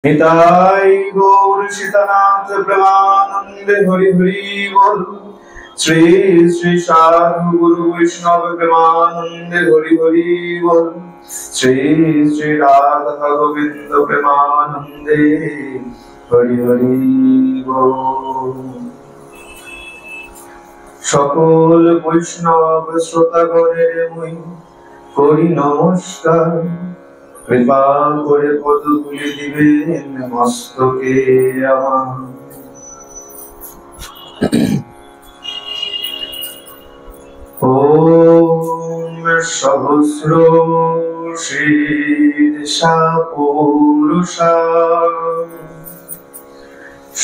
निताई गौर सीतानाथ प्रेमानंद हरि हरि बोल। श्री श्री साधु गुरु वैष्णव प्रेमानंद हरि हरि बोल। श्री श्री राधा गोविंद प्रेमानंदे हरि हरि बोल। सकल वैष्णव श्रोतागणेर मुई करि नमस्कार। कृपा करे पदधूलि दिबेन मस्तके आमार। ओम सहस्र शीर्षा पुरुषा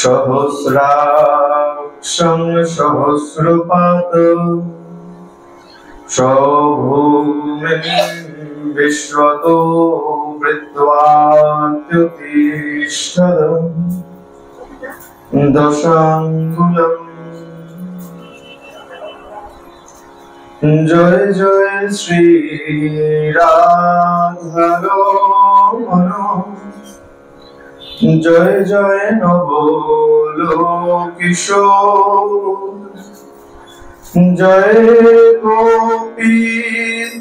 सहस्राक्षं सहस्रपाद सभूमिं विश्वतो वृत्वात्युतिष्ठत् दशांगुलम्। जय जय श्री राधा रमण। जय जय नवलोकिशोर। जय गोपी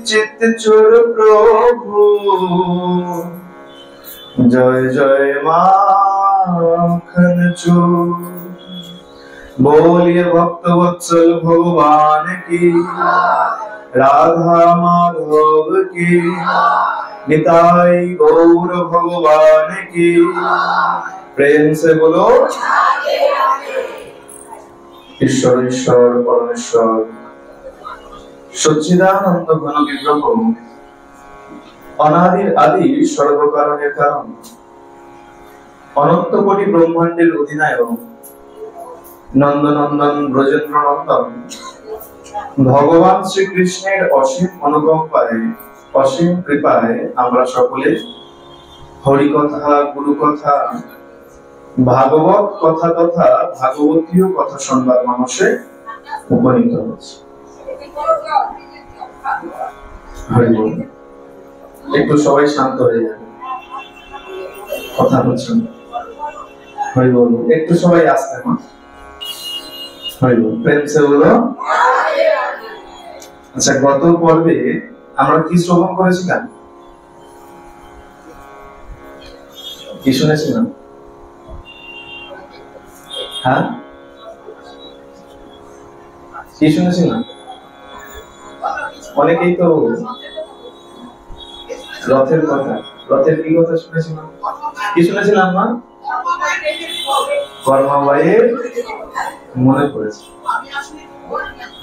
चित्तचोर प्रभु। जय जय माखन चोर। बोलिए भक्त वत्सल भगवान की, राधा माधव की, निताई गौर भगवान की। प्रेम से बोलो ईश्वर ईश्वर परमेश्वर सच्चिदानंद घन विग्रह अनादिर आदि सर्वकारणेर कारण अनंत कोटि ब्रह्मांडेर अधिनायक नंदनंदन ब्रजेंद्र नंदन भगवान श्री कृष्णेर असीम अनुकंपाय असीम कृपाय आमरा सकले हरि कथा गुरु कथा भागवत कथा तथा भागवतीय कथा शुनबार मानसे उपनीत हয়েছি। একটু সবাই শান্ত হয়ে যাবে, কথা বলছেন। হরি বল। একটু সবাই আস্তে মা। হরি বল। প্রেম সে বলো। আচ্ছা, গত পর্বে আমরা কি শ্রবণ করেছিলাম? কি শুনেছিলাম? হ্যাঁ, কি শুনেছিলাম? অনেকেই তো রথের কথা, রথের কি কথা শুনেছিলাম? কি শুনেছিলাম না? কর্মাবয়ের মনে পড়েছে।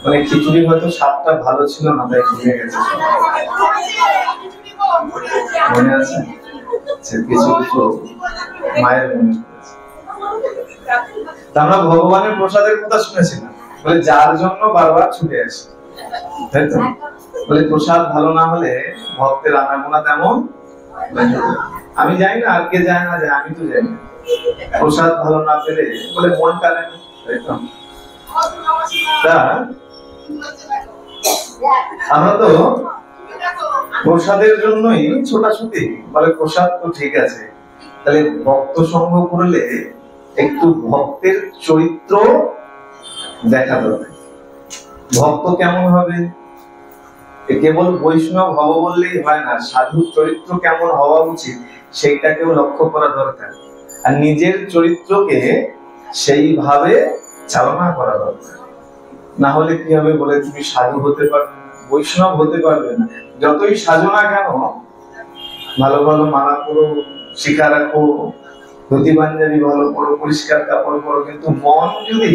মানে খিচুড়ি হয়তো স্বাদটা ভালো ছিল না, তাই ভুলে গেছে। মনে আছে কিছু কিছু মায়ের মনে পড়েছে। আমরা ভগবানের প্রসাদের কথা শুনেছিলাম, বলে যার জন্য বারবার ছুটে আসে, তাই তো? বলে প্রসাদ ভালো না হলে ভক্তের আনাগোনা তেমন। আমি জানি না আর কে যায় না, আমি তো জানি না। প্রসাদ ভালো না পেলে বলে মন টানে না, তাই তো? আমরা তো প্রসাদের জন্যই ছোটাছুটি। বলে প্রসাদ তো ঠিক আছে, তাহলে ভক্ত সঙ্গ করলে একটু ভক্তের চরিত্র দেখা দরকার। ভক্ত কেমন হবে? কেবল বৈষ্ণব হব বললেই হয় না, সাধুর চরিত্র কেমন হওয়া উচিত সেইটাকেও লক্ষ্য করা দরকার। আর নিজের চরিত্রকে সেইভাবে চালনা করা দরকার। না হলে কি হবে? বলে তুমি সাধু হতে পারবে না, বৈষ্ণব হতে পারবে না। যতই সাধু না কেন, ভালো ভালো মালা পরো, শিখা রাখো, ধুতি পাঞ্জাবি ভালো পরো, পরিষ্কার কাপড় পরো, কিন্তু মন যদি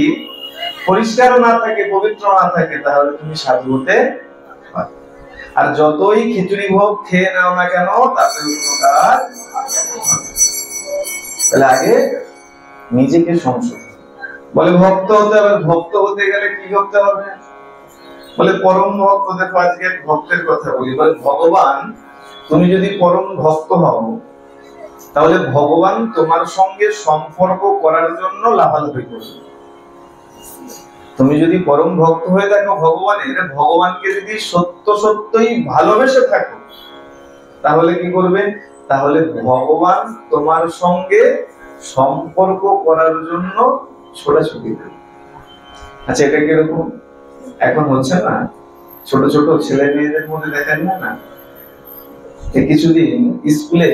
পরিষ্কার না থাকে, পবিত্র না থাকে, তাহলে তুমি সাধু হতে পারবে। আর যতই খিচুড়ি ভোগ খেয়ে নাও না কেন, তাতে কোনো কাজ। তাহলে আগে নিজেকে সংশোধন। বলে ভক্ত হতে হবে। ভক্ত হতে গেলে কি করতে হবে? বলে পরম ভক্ত। দেখো আজকে ভক্তের কথা বলি। বলে ভগবান, তুমি যদি পরম ভক্ত হও, তাহলে ভগবান তোমার সঙ্গে সম্পর্ক করার জন্য লাভালাভি করবে। তুমি যদি পরম ভক্ত হয়ে থাকো ভগবানের, ভগবানকে যদি সত্য সত্যই ভালোবেসে থাকো, তাহলে কি করবে? তাহলে ভগবান তোমার সঙ্গে সম্পর্ক করার জন্য ছোটাছুটি করে। আচ্ছা, এটা কিরকম এখন হচ্ছে না, ছোট ছোট ছেলে মেয়েদের মধ্যে দেখেন না, কিছুদিন স্কুলে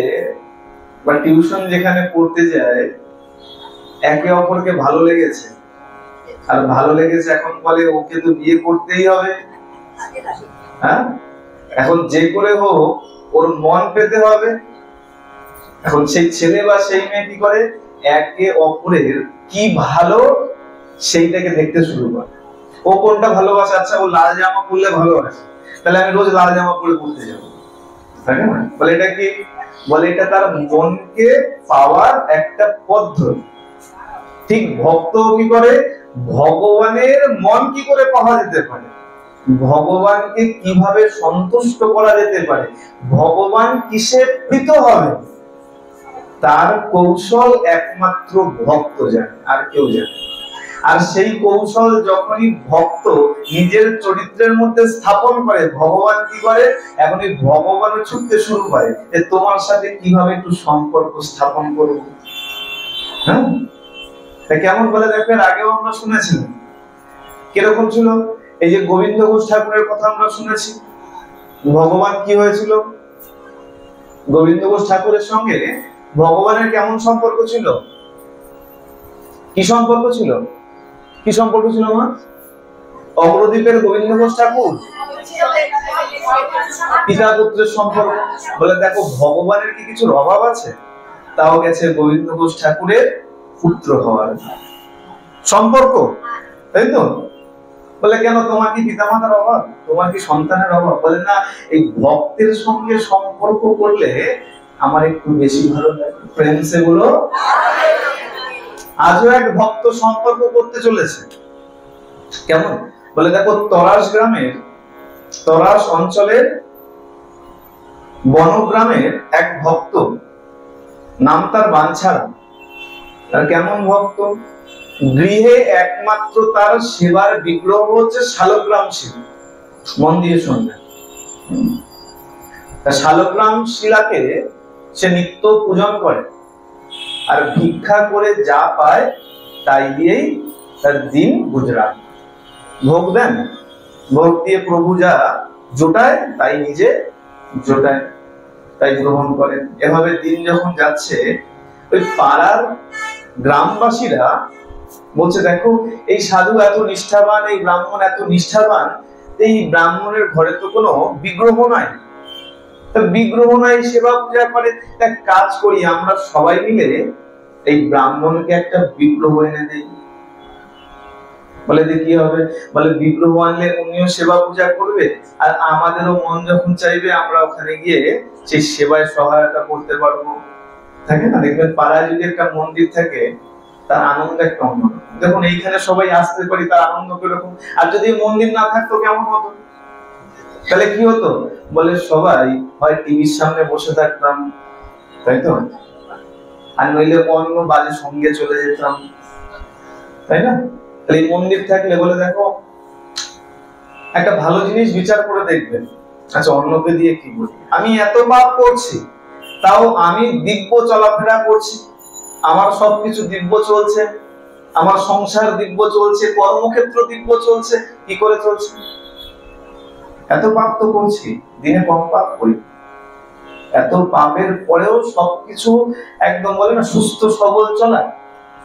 বা টিউশন যেখানে পড়তে যায়, একে অপরকে ভালো লেগেছে, আর ভালো লেগেছে এখন বলে ওকে তো বিয়ে করতেই হবে। হ্যাঁ, এখন যে করে হোক ওর মন পেতে হবে। এখন সেই ছেলে বা সেই মেয়ে কি করে, একে অপরের কি ভালো সেইটাকে দেখতে শুরু করে। ও কোনটা ভালোবাসে, আচ্ছা ও লাল জামা পরলে ভালোবাসে, তাহলে আমি রোজ লাল জামা পরে পড়তে যাবো, তাই না? বলে এটা কি, বলে এটা তার মনকে পাওয়ার একটা পদ্ধতি। ঠিক ভক্ত কি করে, ভগবানের মন কি করে পাওয়া যেতে পারে, ভগবানকে কিভাবে সন্তুষ্ট করা যেতে পারে, ভগবান কিসে প্রীত হবে, তার কৌশল একমাত্র ভক্ত জানে, আর কেউ জানে। আর সেই কৌশল যখনই ভক্ত নিজের চরিত্রের মধ্যে স্থাপন করে, ভগবান কি করে, এখন এই ভগবানও ছুটতে শুরু করে যে তোমার সাথে কিভাবে একটু সম্পর্ক স্থাপন করব। হ্যাঁ, কেমন বলে দেখবেন, আগেও আমরা শুনেছিলাম কিরকম ছিল। এই যে গোবিন্দ ঘোষ ঠাকুরের কথা আমরা শুনেছি, ভগবান কি হয়েছিল, গোবিন্দ ঘোষ ঠাকুরের সঙ্গে ভগবানের কেমন সম্পর্ক ছিল, কি সম্পর্ক ছিল, কি সম্পর্ক ছিল মা? অগ্রদ্বীপের গোবিন্দ ঘোষ ঠাকুর পিতা পুত্রের সম্পর্ক। বলে দেখো ভগবানের কি কিছুর অভাব আছে, তাও গেছে গোবিন্দ ঘোষ ঠাকুরের পুত্র হওয়ার সম্পর্ক, তাই তো? বলে কেন, তোমার কি পিতামাতার অভাব, তোমার কি সন্তানের অভাব? বলে না, এই ভক্তের সঙ্গে সম্পর্ক করলে আমার একটু বেশি ভালো লাগে, প্রেম সেগুলো। আজও এক ভক্ত সম্পর্ক করতে চলেছে, কেমন বলে দেখো, তরাস গ্রামের, তরাস অঞ্চলের বনগ্রামের এক ভক্ত, নাম তার বাঞ্ছারাম। তার কেমন ভক্ত, গৃহে একমাত্র তার সেবার বিগ্রহ হচ্ছে শালগ্রাম শিলা। মন দিয়ে শুনবেন, শালগ্রাম শিলাকে সে নিত্য পূজন করে, আর ভিক্ষা করে যা পায় তাই দিয়েই তার দিন গুজরান। ভোগ দেন, ভোগ দিয়ে প্রভু যা জোটায় তাই নিজে জোটায়, তাই গ্রহণ করেন। এভাবে দিন যখন যাচ্ছে, ওই পাড়ার গ্রামবাসীরা বলছে দেখো এই সাধু এত নিষ্ঠাবান, এই ব্রাহ্মণ এত নিষ্ঠাবান, এই ব্রাহ্মণের ঘরে তো কোনো বিগ্রহ নাই, বিগ্রহ নাই, সেবা পূজা করে, এক কাজ করি আমরা সবাই মিলে এই ব্রাহ্মণকে একটা বিগ্রহ এনে দেই। বলে কি হবে, বলে বিগ্রহ আনলে উনিও সেবা পূজা করবে, আর আমাদেরও মন যখন চাইবে আমরা ওখানে গিয়ে সেই সেবায় সহায়তা করতে পারবো। থাকে না, দেখবেন পাড়ায় যদি একটা মন্দির থাকে তার আনন্দ একটা অন্য। দেখুন এইখানে সবাই আসতে পারি, তার আনন্দ কিরকম। আর যদি মন্দির না থাকতো কেমন হতো, তাহলে কি হতো, বলে সবাই হয় টিভির সামনে বসে থাকতাম, তাই তো, আর নইলে অন্য বাজে সঙ্গে চলে যেতাম, তাই না? তাহলে এই মন্দির থাকলে, বলে দেখো একটা ভালো জিনিস বিচার করে দেখবেন, আচ্ছা অন্যকে দিয়ে কি বলি, আমি এত পাপ করছি তাও আমি দিব্য চলাফেরা করছি, আমার সবকিছু দিব্য চলছে, আমার সংসার দিব্য চলছে, কর্মক্ষেত্র দিব্য চলছে, কি করে চলছে? এত পাপ তো করছি, দিনে কম পাপ করি, এত পাপের পরেও সবকিছু একদম বলে না সুস্থ সবল চলা,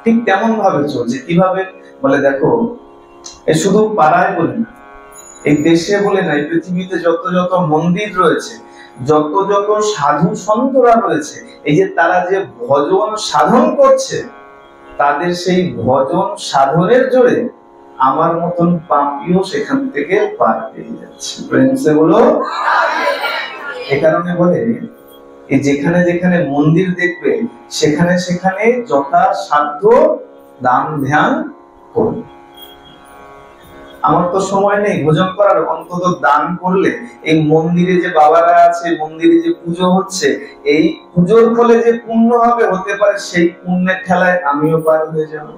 ঠিক তেমন ভাবে চলছে। কিভাবে, বলে দেখো এই শুধু পাড়ায় বলে না, এই দেশে বলে না, এই পৃথিবীতে যত যত মন্দির রয়েছে, যত যত সাধু সন্তরা রয়েছে, এই যে তারা যে ভজন সাধন করছে, তাদের সেই ভজন সাধনের জোরে আমার মতন পাপীও সেখান থেকে পার পেয়ে যাচ্ছে। প্রেমসে বলো। এ কারণে বলে এই যেখানে যেখানে মন্দির দেখবে সেখানে সেখানে যথাসাধ্য দান ধ্যান করবে। আমার তো সময় নেই ভোজন করার, অন্তত দান করলে এই মন্দিরে যে বাবারা আছে, মন্দিরে যে পুজো হচ্ছে, এই পুজোর ফলে যে পুণ্য হবে, হতে পারে সেই পুণ্যের খেলায় আমিও পার হয়ে যাব।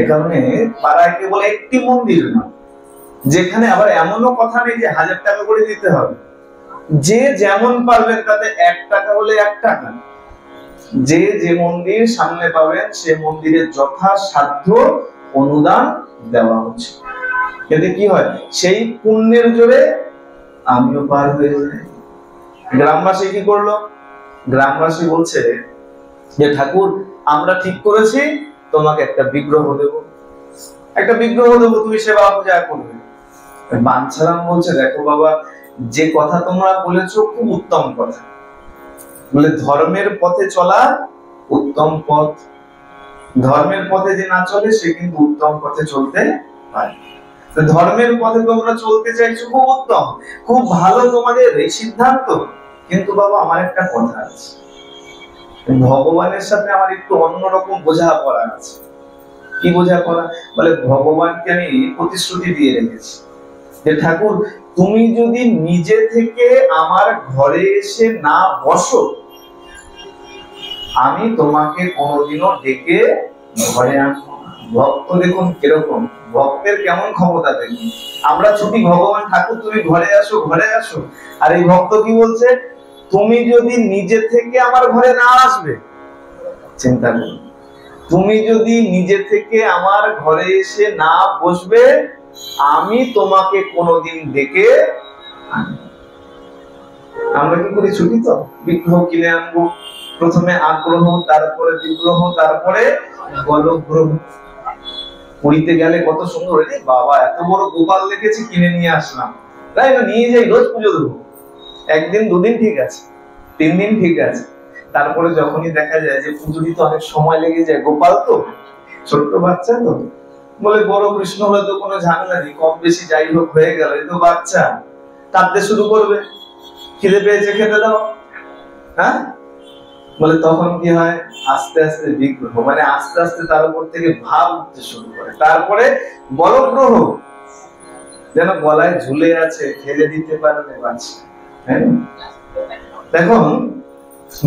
এ কারণে পাড়ায় কেবল একটি মন্দির নয়, যেখানে আবার এমনও কথা নেই যে 1000 টাকা করে দিতে হবে, যে যেমন পারবেন, তাতে 1 টাকা হলে 1 টাকা, যে যে মন্দির সামনে পাবেন সে মন্দিরে যথাসাধ্য অনুদান দেওয়া উচিত। এতে কি হয়, সেই পুণ্যের জোরে আমিও পার হয়ে যাই। গ্রামবাসী কি করলো, গ্রামবাসী বলছে যে ঠাকুর আমরা ঠিক করেছি তোমাকে একটা বিগ্রহ দেব, একটা বিগ্রহ দেব, তুমি সেবা পূজা করবে। বাঞ্ছারাম বলছে দেখো বাবা, যে কথা তোমরা বলেছো খুব উত্তম কথা, বলে ধর্মের পথে চলা উত্তম পথ, ধর্মের পথে যে না চলে সে কিন্তু উত্তম পথে চলতে পারে। ধর্মের পথে তোমরা চলতে চাইছো, খুব উত্তম, খুব ভালো তোমাদের এই সিদ্ধান্ত, কিন্তু বাবা আমার একটা কথা আছে, ভগবানের সাথে আমার একটু অন্যরকম বোঝাপড়া আছে। কি বোঝাপড়া, বলে ভগবানকে আমি প্রতিশ্রুতি দিয়ে রেখেছি যে ঠাকুর তুমি যদি নিজে থেকে আমার ঘরে এসে না বসো, আমি তোমাকে কোনোদিনও ডেকে ঘরে আনবো না। ভক্ত দেখুন কিরকম, ভক্তের কেমন ক্ষমতা দেখুন। আমরা ছুটি ভগবান ঠাকুর তুমি ঘরে আসো, ঘরে আসো, আর এই ভক্ত কি বলছে, তুমি যদি নিজে থেকে আমার ঘরে না আসবে, চিন্তা করুন, তুমি যদি নিজে থেকে আমার ঘরে এসে না বসবে, আমি তোমাকে কোনোদিন ডেকে আনবো। আমরা কি করি, ছুটি তো বিগ্রহ কিনে আনবো, প্রথমে আগ্রহ, তারপরে বিগ্রহ, তারপরে গলগ্রহ। পুরীতে গেলে কত সুন্দর, বাবা এত বড় গোপাল দেখেছি, কিনে নিয়ে আসলাম, তাই না, নিয়ে যাই, রোজ পুজো দেবো। 1 দিন 2 দিন ঠিক আছে, 3 দিন ঠিক আছে, তারপরে যখনই দেখা যায় যে পুজো দিতে অনেক সময় লেগে যায়, গোপাল তো ছোট্ট বাচ্চা তো, বলে বড় কৃষ্ণ হলে তো কোনো ঝামেলা নেই, কম বেশি যাই হোক হয়ে গেল, এই তো বাচ্চা, কাঁদতে শুরু করবে, খিদে পেয়েছে খেতে দাও, হ্যাঁ, বলে তখন কি হয়, আস্তে আস্তে বিগ্রহ, মানে আস্তে আস্তে তার উপর থেকে ভাব উঠতে শুরু করে, তারপরে বলগ্রহ, যেন গলায় ঝুলে আছে, ফেলে দিতে পারবে বাচ্চা। দেখুন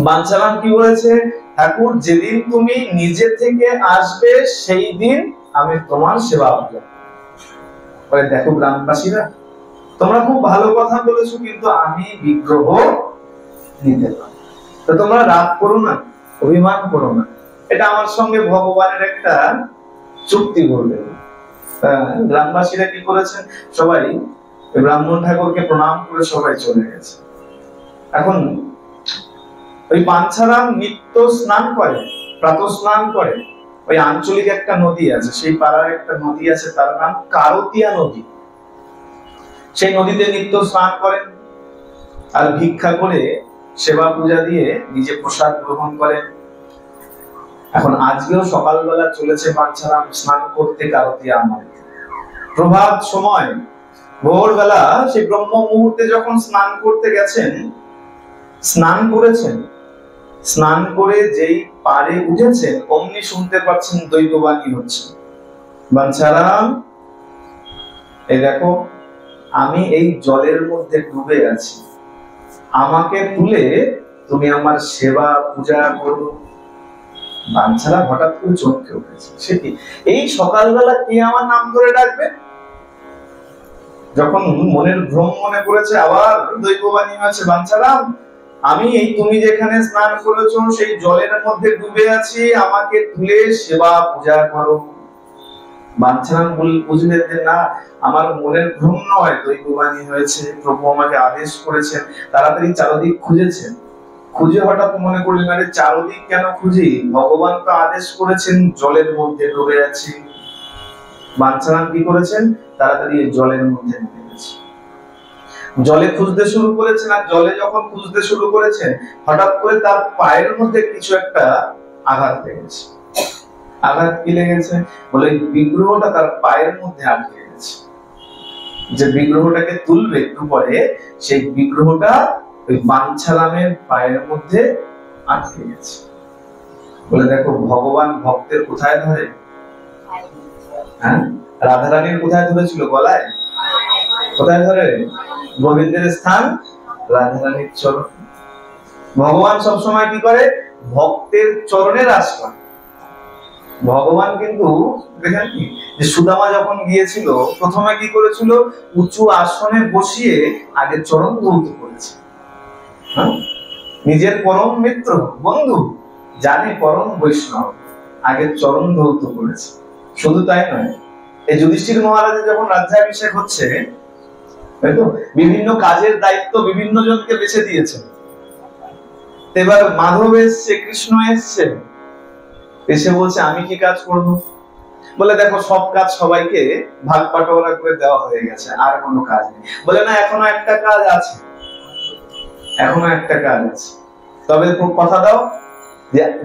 বাঞ্ছারাম কি বলেছে, ঠাকুর যেদিন তুমি নিজে থেকে আসবে সেই দিন আমি তোমার সেবা করব। বলে দেখো গ্রামবাসীরা, তোমরা খুব ভালো কথা বলেছো, কিন্তু আমি বিগ্রহ নিতে পারি, তো তোমরা রাগ করো না, অভিমান করো না, এটা আমার সঙ্গে ভগবানের একটা চুক্তি করবে। গ্রামবাসীরা কি করেছেন, সবাই ব্রাহ্মণ ঠাকুরকে প্রণাম করে সবাই চলে গেছে। এখন ওই বাঞ্ছারাম নিত্য স্নান করে, প্রাতঃ স্নান করে, ওই আঞ্চলিক একটা নদী আছে, সেই পাড়ার একটা নদী আছে, তার নাম কারতিয়া নদী, সেই নদীতে নিত্য স্নান করেন, আর ভিক্ষা করে সেবা পূজা দিয়ে নিজে প্রসাদ গ্রহণ করেন। এখন আজকেও সকালবেলা চলেছে বাঞ্ছারাম স্নান করতে কারতিয়া নদীতে। প্রভাত সময় ভোরবেলা সেই ব্রহ্ম মুহূর্তে যখন স্নান করতে গেছেন, স্নান করেছেন, স্নান করে যেই পাড়ে উঠেছেন, অমনি শুনতে পাচ্ছেন দৈববাণী হচ্ছে, বাঞ্ছারাম এই দেখো আমি এই জলের মধ্যে ডুবে আছি, আমাকে তুলে তুমি আমার সেবা পূজা করো। বাঞ্ছারাম হঠাৎ করে চমকে উঠেছে, সে কি, এই সকালবেলা কে আমার নাম ধরে ডাকবে? যখন মনের ভ্রম মনে করেছে, আবার দৈববাণী হয়েছে, বাঞ্ছারাম আমি এই তুমি যেখানে স্নান করেছো সেই জলের মধ্যে ডুবে আছি, আমাকে তুলে সেবা পূজা করো। বাঞ্ছারাম বুঝলেন যে না, আমার মনের ভ্রম নয়, দৈববাণী হয়েছে, প্রভু আমাকে আদেশ করেছেন। তাড়াতাড়ি চারদিক খুঁজেছেন, খুঁজে হঠাৎ মনে করলেন, আরে চারদিক কেন খুঁজি, ভগবান তো আদেশ করেছেন জলের মধ্যে ডুবে আছি। বাঞ্ছারাম কি করেছেন, তাড়াতাড়ি জলের মধ্যে নেমে গেছে, জলে খুঁজতে শুরু করেছেন। আর জলে যখন খুঁজতে শুরু করেছেন, হঠাৎ করে তার পায়ের মধ্যে কিছু একটা আঘাত লেগেছে। আঘাত কি লেগেছে, বলে বিগ্রহটা তার পায়ের মধ্যে আটকে গেছে। যে বিগ্রহটাকে তুলবে একটু পরে, সেই বিগ্রহটা ওই বাঞ্ছারামের পায়ের মধ্যে আটকে গেছে। বলে দেখো ভগবান ভক্তের কোথায় ধরে, হ্যাঁ, রাধারানীর কোথায় ধরেছিল, গলায়, কোথায় ধরে, গোবিন্দের স্থান রাধারানীর চরণ। ভগবান সবসময় কি করে, ভক্তের চরণে রাস করে। ভগবান কিন্তু দেখেন কি, যে সুদামা যখন গিয়েছিল, প্রথমে কি করেছিল, উঁচু আসনে বসিয়ে আগে চরণ ধৌত করেছে, হ্যাঁ? নিজের পরম মিত্র বন্ধু জানে পরম বৈষ্ণব আগে চরণ ধৌত করেছে। শুধু তাই নয়, এই যুধিষ্ঠির মহারাজের যখন রাজ্যাভিষেক হচ্ছে, তাই তো বিভিন্ন কাজের দায়িত্ব বিভিন্ন জনকে বেছে দিয়েছে। এবার মাধব এসছে, কৃষ্ণ এসছে, এসে বলছে আমি কি কাজ করব? বলে দেখো সব কাজ সবাইকে ভাগ বাটোয়ারা করে দেওয়া হয়ে গেছে, আর কোনো কাজ নেই। বলে না, এখনো একটা কাজ আছে, এখনো একটা কাজ আছে। তবে কথা দাও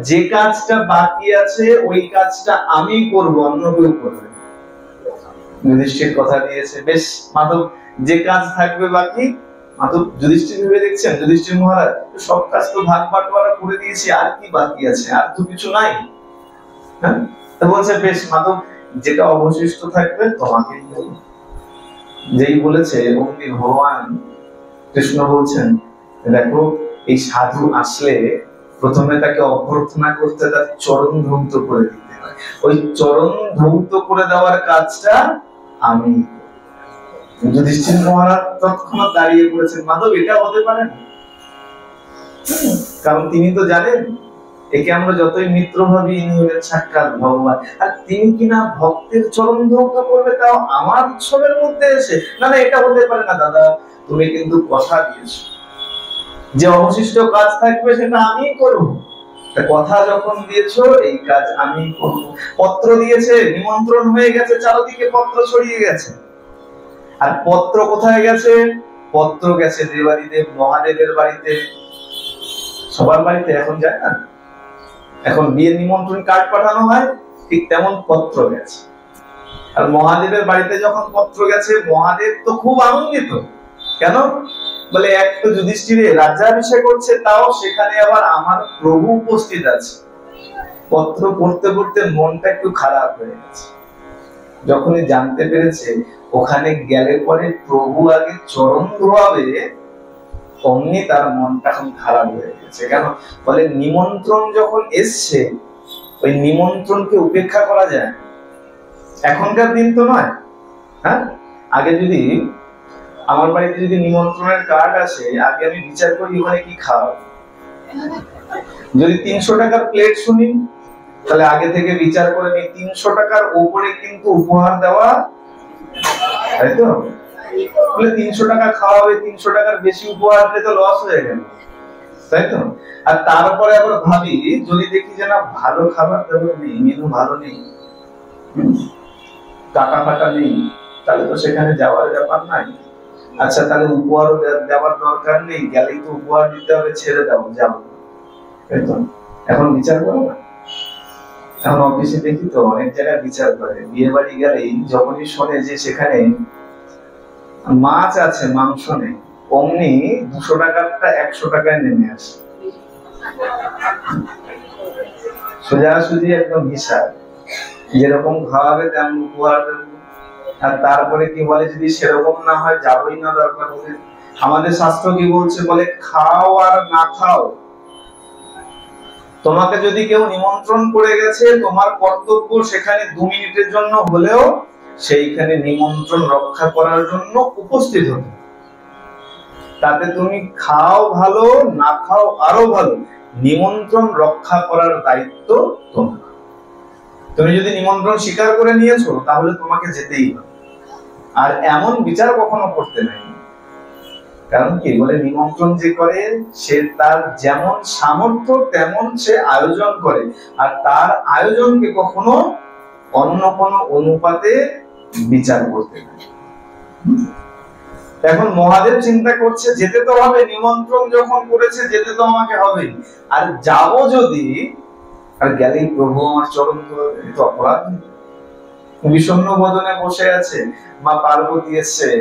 যে কাজটা বাকি আছে ওই কাজটা আমি করব, অন্য কেউ করবে। যুধিষ্ঠির কথা দিয়েছে, বেশ মাধব যে কাজ থাকবে বাকি, মাধব যুধিষ্ঠির ভেবে দেখছেন যুধিষ্ঠির মহারাজ সব কাজ তো ভাগ বাটোয়ারা করে দিয়েছি, আর কি বাকি আছে, আর তো কিছু নাই। হ্যাঁ, তো বলছে বেশ মাধব যেটা অবশিষ্ট থাকবে তোমাকেই দেব। যেই বলেছে অমনি ভগবান কৃষ্ণ বলছেন দেখো এই সাধু আসলে প্রথমে তাকে অভ্যর্থনা করতে তার চরণ ধৌত করে দিতে হয়, ওই চরণ ধৌত করে দেওয়ার কাজটা আমি। যুধিষ্ঠির মহারাজ তৎক্ষণাৎ দাঁড়িয়ে পড়েছেন, মাধব এটা হতে পারে না। কারণ তিনি তো জানেন একে আমরা যতই মিত্র ভাবি, ইনি হলেন সাক্ষাৎ ভগবান, আর তিনি কিনা ভক্তের চরণ ধৌত করবে, তাও আমার উৎসবের মধ্যে এসে। না না, এটা হতে পারে না দাদা, তুমি কিন্তু কথা দিয়েছো যে অবশিষ্ট কাজ থাকবে সেটা আমি করব। কথা যখন দিয়েছো এই কাজ আমি করব। পত্র দিয়েছে, নিমন্ত্রণ হয়ে গেছে, চারদিকে পত্র ছড়িয়ে গেছে। আর পত্র কোথায় গেছে? পত্র গেছে দেবাদিদেব মহাদেবের বাড়িতে, সবার বাড়িতে এখন যায় না, এখন বিয়ের নিমন্ত্রণ কার্ড পাঠানো হয়, ঠিক তেমন পত্র গেছে। আর মহাদেবের বাড়িতে যখন পত্র গেছে, মহাদেব তো খুব আনন্দিত। কেন? বলে এক তো যুধিষ্ঠিরের রাজ্যাভিষেক করছে, তাও সেখানে আবার আমার প্রভু উপস্থিত আছে। পত্র পড়তে পড়তে মনটা একটু খারাপ হয়ে গেছে। যখনই জানতে পেরেছে ওখানে গেলে পরে প্রভু আগে চরণ ধোয়াবে, অমনি তার মনটা এখন খারাপ হয়ে গেছে। কেন? বলে নিমন্ত্রণ যখন এসছে ওই নিমন্ত্রণকে উপেক্ষা করা যায়? এখনকার দিন তো নয়। হ্যাঁ, আগে যদি আমার বাড়িতে যদি নিমন্ত্রণের কার্ড আসে, আগে আমি বিচার করি ওখানে কি খাওয়া। যদি 300 টাকার প্লেট শুনি, তাহলে আগে থেকে বিচার করে নিই 300 টাকার উপরে কিন্তু উপহার দেওয়া, তাই তো? বলে 300 টাকা খাওয়া হবে, 300 টাকার বেশি উপহার দিলে তো লস হয়ে গেল, তাই তো? আর তারপরে আবার ভাবি যদি দেখি যে না ভালো খাবার দাবার নেই, মেনু ভালো নেই, টাকা ফাটা নেই, তাহলে তো সেখানে যাওয়ার ব্যাপার নাই। আচ্ছা তাহলে উপহারও দেওয়ার দরকার নেই, গেলেই তো উপহার দিতে হবে, ছেড়ে দাও, যাবো। এখন বিচার করো না। এখন অফিসে দেখি তো অনেক জায়গায় বিচার করে, বিয়ে বাড়ি গেলেই যখনই শোনে যে সেখানে মাছ আছে মাংস নেই, অমনি 200 টাকারটা 100 টাকায় নেমে আসে। সোজাসুজি একদম হিসাব, যেরকম খাওয়াবে তেমন উপহার দেবো। আর তারপরে কি বলে যদি সেরকম না হয় যাবই না, দরকার হলে। আমাদের শাস্ত্র কি বলছে? বলে খাও আর না খাও, তোমাকে যদি কেউ নিমন্ত্রণ করে গেছে তোমার কর্তব্য সেখানে 2 মিনিটের জন্য হলেও সেইখানে নিমন্ত্রণ রক্ষা করার জন্য উপস্থিত হতে। তাতে তুমি খাও ভালো, না খাও আরো ভালো, নিমন্ত্রণ রক্ষা করার দায়িত্ব তোমার। তুমি যদি নিমন্ত্রণ স্বীকার করে নিয়েছো তাহলে তোমাকে যেতেই হবে। আর এমন বিচার কখনো করতে নাই। কারণ কি বলে নিমন্ত্রণ যে করে সে তার যেমন সামর্থ্য তেমন সে আয়োজন করে, আর তার আয়োজনকে কখনো অন্য কোনো অনুপাতে বিচার করতে নাই। এখন মহাদেব চিন্তা করছে যেতে তো হবে, নিমন্ত্রণ যখন করেছে যেতে তো আমাকে হবে, আর যাব যদি আর গেলেই প্রভু আমার চরণ ধরবে, এটা অপরাধ। বিষণ্ণ বদনে বসে আছে মা পার্বতী এসে,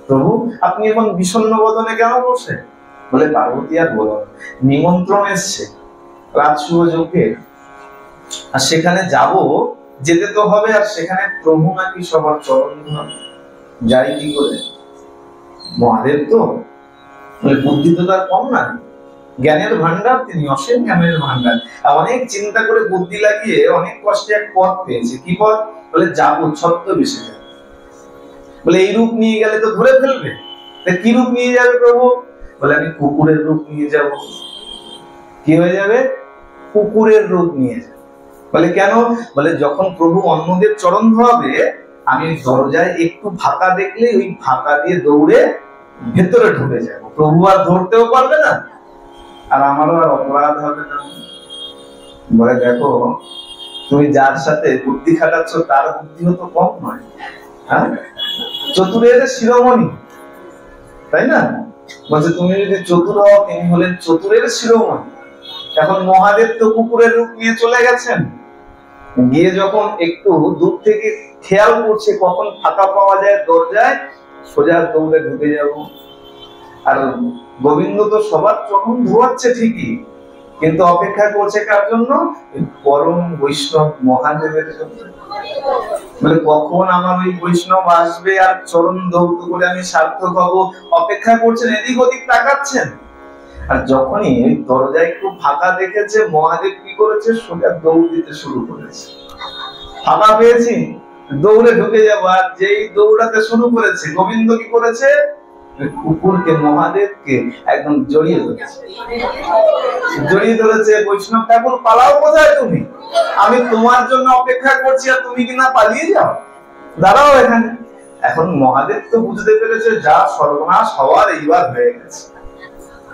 প্রভু আপনি এখন বিষণ্ণ বদনে কেন বসে? বলে পার্বতী আর বলো না, নিমন্ত্রণ এসছে রাজসুয় যজ্ঞে, আর সেখানে যাব, যেতে তো হবে, আর সেখানে প্রভু নাকি সবার চরণ ধরবে, যাই কি করে? মহাদেব তো বুদ্ধি তো তার কম না, জ্ঞানের ভান্ডার তিনি, অসীম জ্ঞানের ভান্ডার। অনেক চিন্তা করে বুদ্ধি লাগিয়ে অনেক কষ্টে এক পথ পেয়েছে। কি পথ? বলে যাবো ছদ্মবেশে যাবো। বলে এই রূপ নিয়ে গেলে তো ধরে ফেলবে, কি রূপ নিয়ে যাবে প্রভু? বলে আমি কুকুরের রূপ নিয়ে যাব। কি হয়ে যাবে? কুকুরের রূপ নিয়ে যাবে। বলে কেন? বলে যখন প্রভু অন্যদের চরণ ধোয়াবে, আমি দরজায় একটু ফাঁকা দেখলে ওই ফাঁকা দিয়ে দৌড়ে ভেতরে ঢুকে যাবো, প্রভু আর ধরতেও পারবে না, আর আমারও আর অপরাধ হবে না। বলে দেখো, তুমি যার সাথে বুদ্ধি খাটাচ্ছ তার বুদ্ধিও তো কম নয়। হ্যাঁ, চতুরের শিরোমণি, তাই না? বলছে তুমি যদি চতুর হও, তিনি হলেন চতুরের শিরোমণি। এখন মহাদেব তো কুকুরের রূপ নিয়ে চলে গেছেন, গিয়ে যখন একটু দূর থেকে খেয়াল করছে কখন ফাঁকা পাওয়া যায় দরজায়, সোজা দৌড়ে ঢুকে যাব। আর গোবিন্দ তো সবার চরণ ধোয়াচ্ছে ঠিকই, কিন্তু অপেক্ষা করছে কার জন্য? পরম বৈষ্ণব মহাদেবের জন্য। মানে কখন আমার ওই বৈষ্ণব আসবে আর চরণ ধৌত করে আমি সার্থক হব, অপেক্ষা করছেন, এদিক ওদিক তাকাচ্ছেন। আর যখনই দরজায় একটু ফাঁকা দেখেছে, মহাদেব কি করেছে? সোজা দৌড় দিতে শুরু করেছে। ফাঁকা পেয়েছি, দৌড়ে ঢুকে যাবো। আর যেই দৌড়াতে শুরু করেছে, গোবিন্দ কি করেছে? কুকুরকে, মহাদেবকে একদম জড়িয়ে ধরেছে। জড়িয়ে ধরেছে, বৈষ্ণব ঠাকুর পালাও কোথায় তুমি? আমি তোমার জন্য অপেক্ষা করছি আর তুমি কিনা পালিয়ে যাও, দাঁড়াও এখানে। এখন মহাদেব তো বুঝতে পেরেছে যা সর্বনাশ হওয়ার এইবার হয়ে গেছে।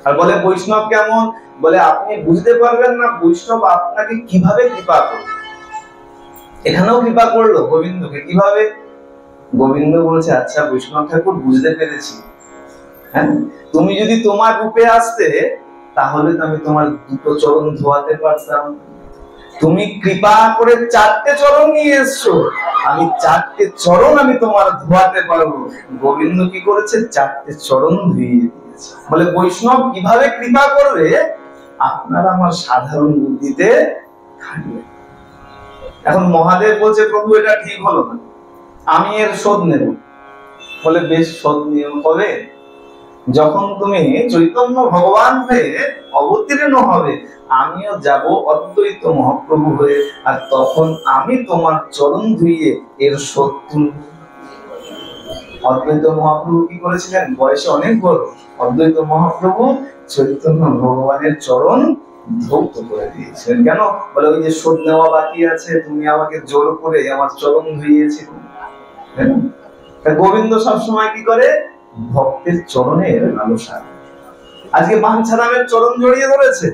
আর বলে বৈষ্ণব কেমন? বলে আপনি বুঝতে পারবেন না বৈষ্ণব আপনাকে কিভাবে কৃপা করবে। এখানেও কৃপা করলো গোবিন্দকে কিভাবে? গোবিন্দ বলছে আচ্ছা বৈষ্ণব ঠাকুর, বুঝতে পেরেছি। হ্যাঁ, তুমি যদি তোমার রূপে আসতে, তাহলে তো আমি তোমার দুটো চরণ ধোয়াতে পারতাম। তুমি কৃপা করে 4টে চরণ নিয়ে এসছো, আমি 4টে চরণ আমি তোমার ধোয়াতে পারবো। গোবিন্দ কি করেছে? 4টে চরণ ধুইয়ে দিয়েছে। বলে বৈষ্ণব কিভাবে কৃপা করবে? আপনারা আমার সাধারণ বুদ্ধিতে খাটবে। এখন মহাদেব বলছে প্রভু এটা ঠিক হলো না, আমি এর শোধ নেব। বলে বেশ, শোধ নিয়ে হবে। যখন তুমি চৈতন্য ভগবান হয়ে অবতীর্ণ হবে, আমিও যাব অদ্বৈত মহাপ্রভু হয়ে, আর তখন আমি তোমার চরণ ধুইয়ে এর শোধ তুলব। অদ্বৈত মহাপ্রভু কি করেছিলেন? বয়সে অনেক বড় অদ্বৈত মহাপ্রভু চৈতন্য ভগবানের চরণ ধৌত করে দিয়েছিলেন। কেন? বলে ওই যে শোধ নেওয়া বাকি আছে, তুমি আমাকে জোর করে আমার চরণ ধুইয়েছিল। গোবিন্দ সবসময় কি করে? ভক্তের চরণের লালসা। আজকে বাঞ্ছারামের চরণ জড়িয়ে ধরেছে।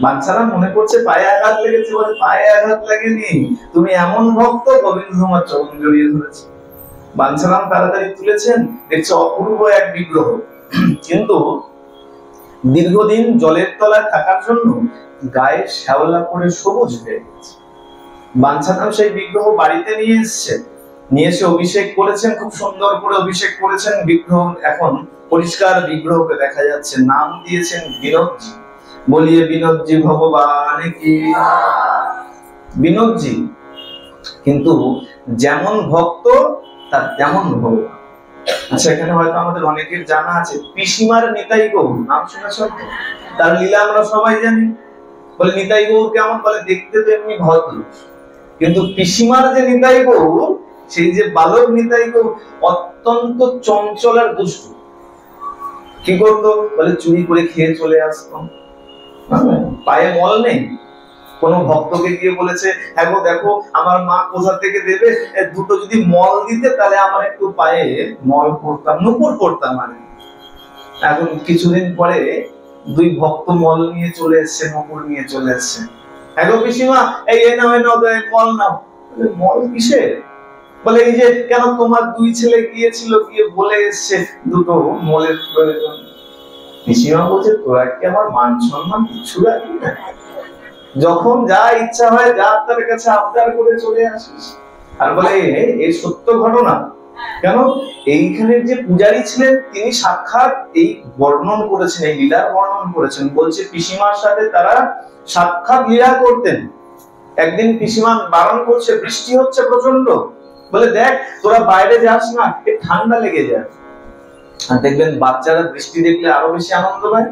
বাঞ্ছারাম মনে করছে পায়ে আঘাত লেগেছে, বলে পায়ে আঘাত লাগেনি, তুমি এমন ভক্ত, গোবিন্দ তোমার চরণ জড়িয়ে ধরেছে। বাঞ্ছারাম তাড়াতাড়ি তুলেছেন, দেখছে অপূর্ব এক বিগ্রহ, কিন্তু দীর্ঘদিন জলের তলায় থাকার জন্য গায়ে শ্যাওলা করে সবুজ হয়ে গেছে। বাঞ্ছারাম সেই বিগ্রহ বাড়িতে নিয়ে এসছে, নিয়ে এসে অভিষেক করেছেন, খুব সুন্দর করে অভিষেক করেছেন। বিগ্রহ এখন পরিষ্কার বিগ্রহকে দেখা যাচ্ছে। নাম দিয়েছেন বিনোদজি। বলিয়ে বিনোদজি ভগবান কি। বিনোদজি কিন্তু যেমন ভক্ত তার তেমন ভগবান। আচ্ছা, এখানে হয়তো আমাদের অনেকের জানা আছে পিসিমার নিতাই গৌর, নাম শুনেছেন? তার লীলা আমরা সবাই জানি। বলে নিতাই গৌর কেমন? বলে দেখতে তো এমনি ভদ্র, কিন্তু পিসিমার যে নিতাই গৌর, সেই যে বালক নিতাই গৌর, অত্যন্ত চঞ্চল আর দুষ্ট। কি করতো? বলে চুরি করে খেয়ে চলে আসতো, পায়ে মল নেই। কোন ভক্তকে গিয়ে বলেছে, হ্যাঁ গো দেখো আমার মা কোথা থেকে দেবে, দুটো যদি মল দিতে তাহলে আমার একটু পায়ে মল পড়তাম, নুপুর পড়তাম। মানে এখন কিছুদিন পরে দুই ভক্ত মল নিয়ে চলে এসছে, নুপুর নিয়ে চলে এসছে। হ্যাঁ গো পিসিমা, এই নাও মল নাও। মল কিসের? বলে এই যে, কেন তোমার দুই ছেলে গিয়েছিল, গিয়ে বলে এসছে দুটো মলের প্রয়োজন। পিসিমা বলছে তোরা কি আমার মান সম্মান কিছু রাখবি না? যখন যা ইচ্ছা হয় যা তার কাছে আবদার করে চলে আসিস। আর বলে এই সত্য ঘটনা। কেন? এইখানে যে পূজারী ছিলেন তিনি সাক্ষাৎ এই বর্ণন করেছেন, এই লীলার বর্ণন করেছেন। বলছে পিসিমার সাথে তারা সাক্ষাৎ লীলা করতেন। একদিন পিসিমা বারণ করছে, বৃষ্টি হচ্ছে প্রচন্ড, বলে দেখ তোরা বাইরে যাস না, ঠান্ডা লেগে যায়। আর দেখবেন বাচ্চারা বৃষ্টি দেখলে আরো বেশি আনন্দ পায়,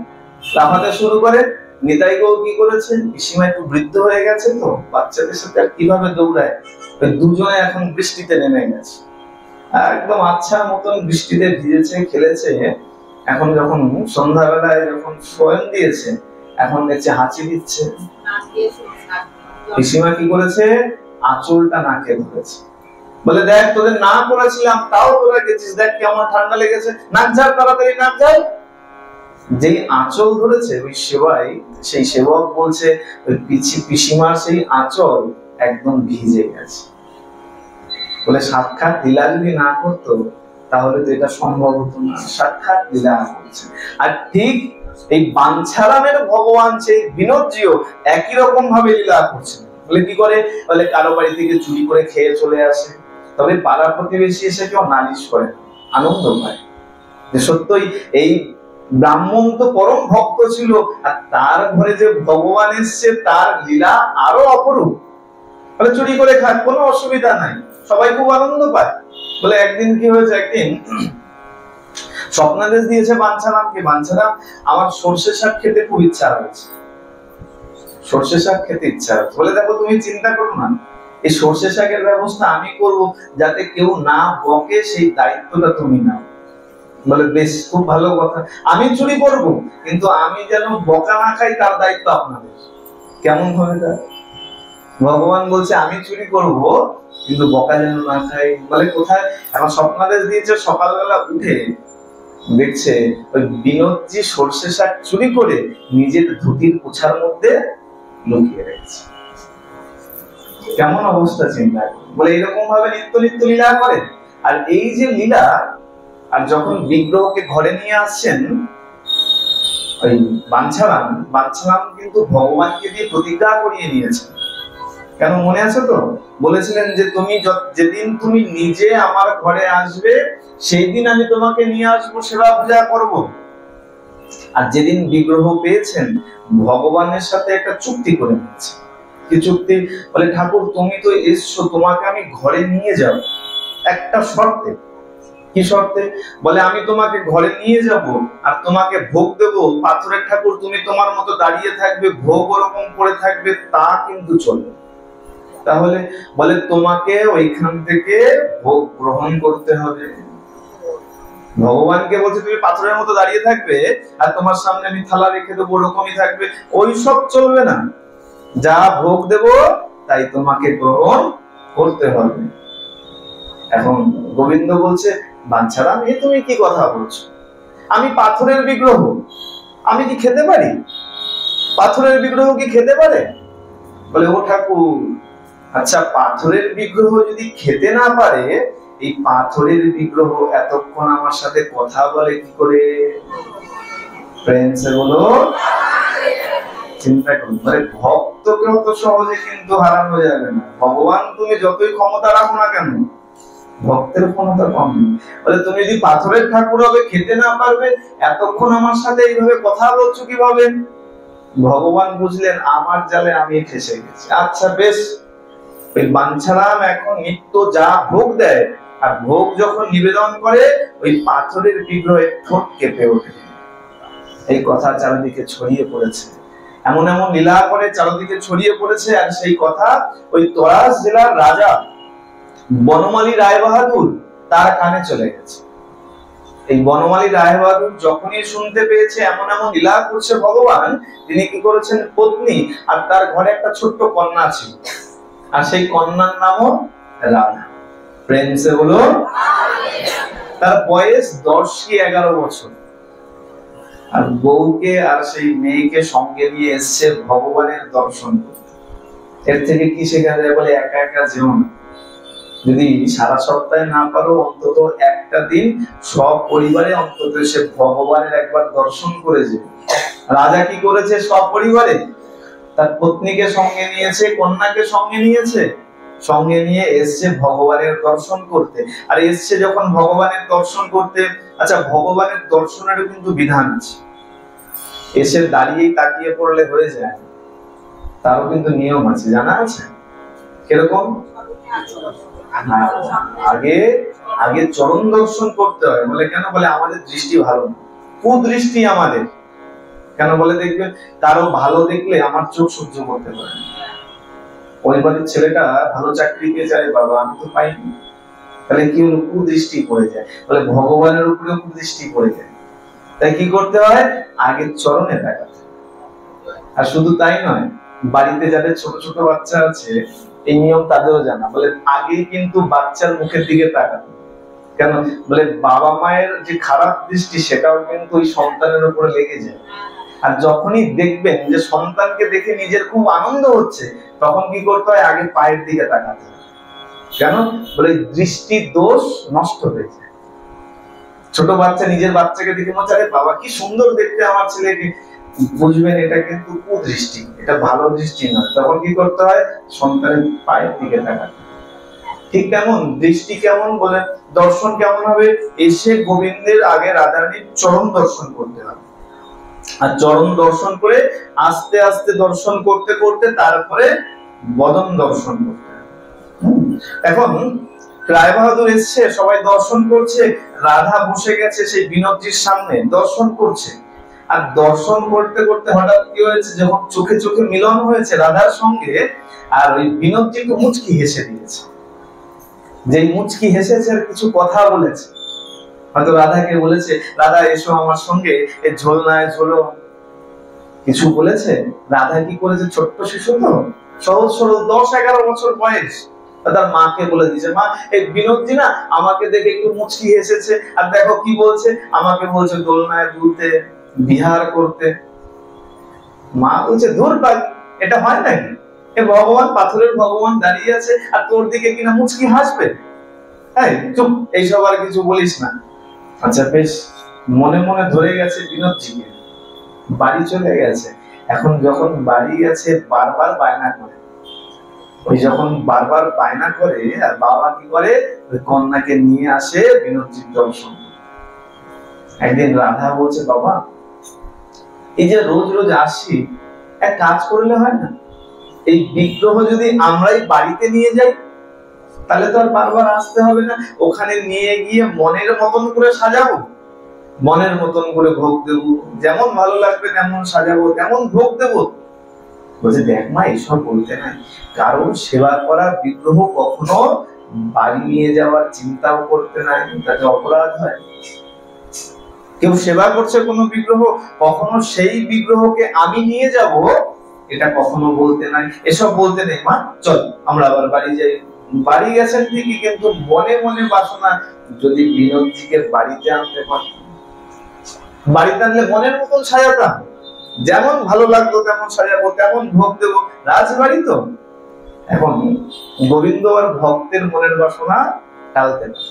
লাফাতে শুরু করে। নিতাই গৌর কি করেছেন? পিসিমা একটু বৃদ্ধ হয়ে গেছে তো, বাচ্চাদের সাথে আর কিভাবে দৌড়ায়, দুজনে এখন বৃষ্টিতে নেমে গেছে, একদম আচ্ছা মতন বৃষ্টিতে ভিজেছে, খেলেছে। এখন যখন সন্ধ্যাবেলায় যখন শয়ন দিয়েছে, এখন দেখছে হাঁচি দিচ্ছে। পিসিমা কি করেছে, আঁচলটা নাকে ধরেছে, বলে দেখ তোদের না করেছিলাম তাও তোরা গেছিস, দেখ কেমন ঠান্ডা লেগেছে, নাক ঝাড় তাড়াতাড়ি নাক ঝাড়। যেই আঁচল ধরেছে ওই সেবাই, সেই সেবক বলছে ওই পিসিমার সেই আঁচল একদম ভিজে গেছে। বলে সাক্ষাৎ লীলা যদি না করতো তাহলে তো এটা সম্ভব হতো না, সাক্ষাৎ লীলা করছে। আর ঠিক এই বাঞ্ছারামের ভগবান সেই বিনোদজিও একই রকম ভাবে লীলা করছেন। বলে কি করে, বলে কারো বাড়ি থেকে চুরি করে খেয়ে চলে আসে, তবে পাড়া প্রতিবেশী এসে কেউ নালিশ করে, আনন্দ পায় যে সত্যই এই ব্রাহ্মণ তো পরম ভক্ত ছিল, আর তার ঘরে যে ভগবান এসছে তার লীলা আরো অপরূপ। বলে চুরি করে খাক, কোনো অসুবিধা নাই, সবাই খুব আনন্দ পায়। বলে একদিন কি হয়েছে, একদিন স্বপ্নাদেশ দিয়েছে বাঞ্ছারামকে, বাঞ্ছারাম আমার সর্ষে শাক খেতে খুব ইচ্ছা হয়েছে, সর্ষে শাক খেতে ইচ্ছা হয়েছে। বলে দেখো তুমি চিন্তা করো না, এই সর্ষে শাকের ব্যবস্থা আমি করব, যাতে কেউ না বকে সেই দায়িত্বটা তুমি নাও। বলে বেশ, খুব ভালো কথা, আমি চুরি করব কিন্তু আমি যেন বকা না খাই তার দায়িত্ব আপনাদের। কেমন হবে তা? ভগবান বলছে আমি চুরি করব কিন্তু বকা যেন না খাই। বলে কোথায়? এখন স্বপ্নাদেশ দিয়েছে, সকালবেলা উঠে দেখছে ওই বিনোদজি সর্ষে শাক চুরি করে নিজের ধুতির পোছার মধ্যে লুকিয়ে রেখেছে। কেমন অবস্থা চিন্তা করে। বলে এরকম ভাবে নিত্য নিত্য লীলা করে। আর এই যে লীলা, আর যখন বিগ্রহকে ঘরে নিয়ে আসছেন ওই বাঞ্ছারাম কিন্তু ভগবানকে দিয়ে প্রতিজ্ঞা করিয়ে নিয়েছেন। কেন মনে আছে তো? বলেছিলেন যে তুমি যেদিন তুমি নিজে আমার ঘরে আসবে সেই দিন আমি তোমাকে নিয়ে আসবো, সেবা পূজা করব। আর যেদিন বিগ্রহ পেয়েছেন ভগবানের সাথে একটা চুক্তি করে নিয়েছে। কি চুক্তি? বলে ঠাকুর তুমি তো এসছো, তোমাকে আমি ঘরে নিয়ে যাব একটা শর্তে। কি শর্তে? বলে আমি তোমাকে ঘরে নিয়ে যাব আর তোমাকে ভোগ দেব, পাথরের ঠাকুর তুমি তোমার মতো দাঁড়িয়ে থাকবে, ভোগ ওরকম করে থাকবে, তা কিন্তু চলবে। তাহলে বলে তোমাকে ওইখান থেকে ভোগ গ্রহণ করতে হবে। ভগবানকে বলছে তুমি পাথরের মতো দাঁড়িয়ে থাকবে আর তোমার সামনে আমি থালা রেখে দেবো, ওরকমই থাকবে, ওই সব চলবে না। যা ভোগ দেব তাই তোমাকে গ্রহণ করতে হবে। এখন গোবিন্দ বলছে বাঞ্ছারাম এ তুমি কি কথা বলছো? আমি পাথরের বিগ্রহ, আমি কি খেতে পারি? পাথরের বিগ্রহ কি খেতে পারে? বলে ও ঠাকুর, আচ্ছা পাথরের বিগ্রহ যদি খেতে না পারে, এই পাথরের বিগ্রহ এতক্ষণ আমার সাথে কথা বলে কি করে? ফ্রেন্ডস বলো, চিন্তা করুন, মানে ভক্তকে অত সহজে কিন্তু হারানো যাবে না। ভগবান তুমি যতই ক্ষমতা রাখো না কেন, ভক্তের ক্ষমতা কম নেই। বলে তুমি যদি পাথরের ঠাকুর হবে, খেতে না পারবে, এতক্ষণ আমার সাথে এইভাবে কথা বলছো কিভাবে? ভগবান বুঝলেন আমার জালে আমি ফেসে গেছি। আচ্ছা বেশ, ওই বাঞ্ছারাম এখন নিত্য যা ভোগ দেয়, আর ভোগ যখন নিবেদন করে ওই পাথরের বিগ্রহের ঠোঁট কেঁপে ওঠে। এই কথা চারিদিকে ছড়িয়ে পড়েছে, এমন এমন লীলা করে চারিদিকে ছড়িয়ে পড়েছে। আর সেই কথা ওই তরাস জেলার রাজা বনমালী রায়বাহাদুর তার কানে চলে গেছে। এই বনমালী রায়বাহাদুর যখনই শুনতে পেয়েছে এমন এমন লীলা করছে ভগবান, তিনি কি করেছেন, পত্নী আর তার ঘরে একটা ছোট্ট কন্যা ছিল, আর সেই কন্যার নামও রাধা। প্রেমসে বলো, তার বয়স 10 কি 11 বছর। আর বউকে আর সেই মেয়েকে সঙ্গে নিয়ে এসছে ভগবানের দর্শন করতে। এর থেকে কি শেখা যায়? বলে একা একা যেও না, যদি সারা সপ্তাহে না পারো অন্তত একটা দিন সব পরিবারে অন্তত সে ভগবানের একবার দর্শন করে যাবে। রাজা কি করেছে? সব পরিবারে তার পত্নীকে সঙ্গে নিয়েছে, কন্যাকে সঙ্গে নিয়েছে, সঙ্গে নিয়ে এসছে ভগবানের দর্শন করতে। আর এসছে যখন ভগবানের দর্শন করতে, আচ্ছা ভগবানের দর্শনেরও কিন্তু বিধান আছে। এসে দাঁড়িয়েই তাকিয়ে পড়লে হয়ে যায়, তারও কিন্তু নিয়ম আছে, জানা আছে। কিরকম? আগে আগে চরণ দর্শন করতে হয়। বলে কেন? বলে আমাদের দৃষ্টি ভালো না, কুদৃষ্টি আমাদের। কেন? বলে দেখবে কারো ভালো দেখলে আমার চোখ সহ্য করতে পারে না। ওই বাড়ির ছেলেটা ভালো চাকরি পেয়ে যায়, বাবা আমি তো পাইনি, তাহলে কি হলো? কুদৃষ্টি পড়ে যায়। বলে ভগবানের উপরে কুদৃষ্টি পড়ে যায়। তাই কি করতে হয়, আগে চরণে তাকাতে। আর শুধু তাই নয়, বাড়িতে যাদের ছোট ছোট বাচ্চা আছে এই নিয়ম তাদেরও জানা, বলে আগে কিন্তু বাচ্চার মুখের দিকে তাকাতে। কেন বলে, বাবা মায়ের যে খারাপ দৃষ্টি সেটাও কিন্তু ওই সন্তানের উপরে লেগে যায়। আর যখনই দেখবেন যে সন্তানকে দেখে নিজের খুব আনন্দ হচ্ছে, তখন কি করতে হয়, আগে পায়ের দিকে তাকাতে হয়। কেন বলে, দৃষ্টি দোষ নষ্ট হয়ে যায়। ছোট বাচ্চা নিজের বাচ্চাকে দেখে মনে হয় বাবা কি সুন্দর দেখতে আমার ছেলেকে, বুঝবেন এটা কিন্তু কুদৃষ্টি, এটা ভালো দৃষ্টি নয়। তখন কি করতে হয়, সন্তানের পায়ের দিকে তাকাতে। ঠিক তেমন দৃষ্টি কেমন বলে, দর্শন কেমন হবে, এসে গোবিন্দের আগে রাধারানীর চরণ দর্শন করতে হবে। আর চরণ দর্শন করে আস্তে আস্তে দর্শন করতে করতে তারপরে বদন দর্শন করতে হবে। এখন রায় বাহাদুর এসছে, সবাই দর্শন করছে, রাধা বসে গেছে সেই বিনোদজির সামনে দর্শন করছে। আর দর্শন করতে করতে হঠাৎ কি হয়েছে, যখন চোখে চোখে মিলন হয়েছে রাধার সঙ্গে, আর ওই বিনোদজি একটু মুচকি হেসে দিয়েছে। যে মুচকি হেসেছে আর কিছু কথা বলেছে, হয়তো রাধাকে বলেছে, রাধা এসো আমার সঙ্গে, এই ঝোলনায় ঝোলো, কিছু বলেছে। রাধা কি করেছে, ছোট্ট শিশু তো, সহজ সরল 10-11 বছর বয়স, তার মাকে বলে দিয়েছে, মা এই বিনোদজি না আমাকে দেখে একটু মুচকি হেসেছে, আর দেখো কি বলছে, আমাকে বলছে দোলনায় দুলতে, বিহার করতে। মা বলছে, দূর পাগল, এটা হয় নাকি, এ ভগবান, পাথরের ভগবান দাঁড়িয়ে আছে আর তোর দিকে কিনা মুচকি হাসবে। হ্যাঁ চুপ, এইসব আর কিছু বলিস না। আচ্ছা বেশ, মনে মনে ধরে গেছে বিনোদজিকে, বাড়ি চলে গেছে। এখন যখন বাড়ি গেছে বারবার বায়না করে, ওই যখন বারবার বায়না করে, আর বাবা কি করে, ওই কন্যাকে নিয়ে আসে বিনোদজির দর্শন। একদিন রাধা বলছে, বাবা এই যে রোজ রোজ আসি, এক কাজ করলে হয় না, এই বিগ্রহ যদি আমরাই বাড়িতে নিয়ে যাই, তাহলে তো আর বারবার আসতে হবে না, ওখানে নিয়ে গিয়ে মনের মতন করে সাজাবো, মনের মতন করে ভোগ দেব, যেমন ভালো লাগবে তেমন সাজাবো, তেমন ভোগ দেব। বলছে, দেখ মা এইসব বলতে নাই, কারণ সেবা করা বিগ্রহ কখনো বাড়ি নিয়ে যাওয়ার চিন্তাও করতে নাই, তাতে অপরাধ হয়। কেউ সেবা করছে কোনো বিগ্রহ, কখনো সেই বিগ্রহকে আমি নিয়ে যাব এটা কখনো বলতে নাই, এসব বলতে নেই মা, চল আমরা আবার বাড়ি যাই। বাড়ি গেছেন ঠিকই, কিন্তু মনে মনে বাসনা, যদি বিনোদজিকে বাড়িতে আনতে পারতাম, বাড়িতে আনলে মনের মতন সাজাতাম, যেমন ভালো লাগতো তেমন সাজাবো, তেমন ভোগ দেবো, রাজবাড়ি তো। এখন গোবিন্দ আর ভক্তের মনের বাসনা টালতে পারে।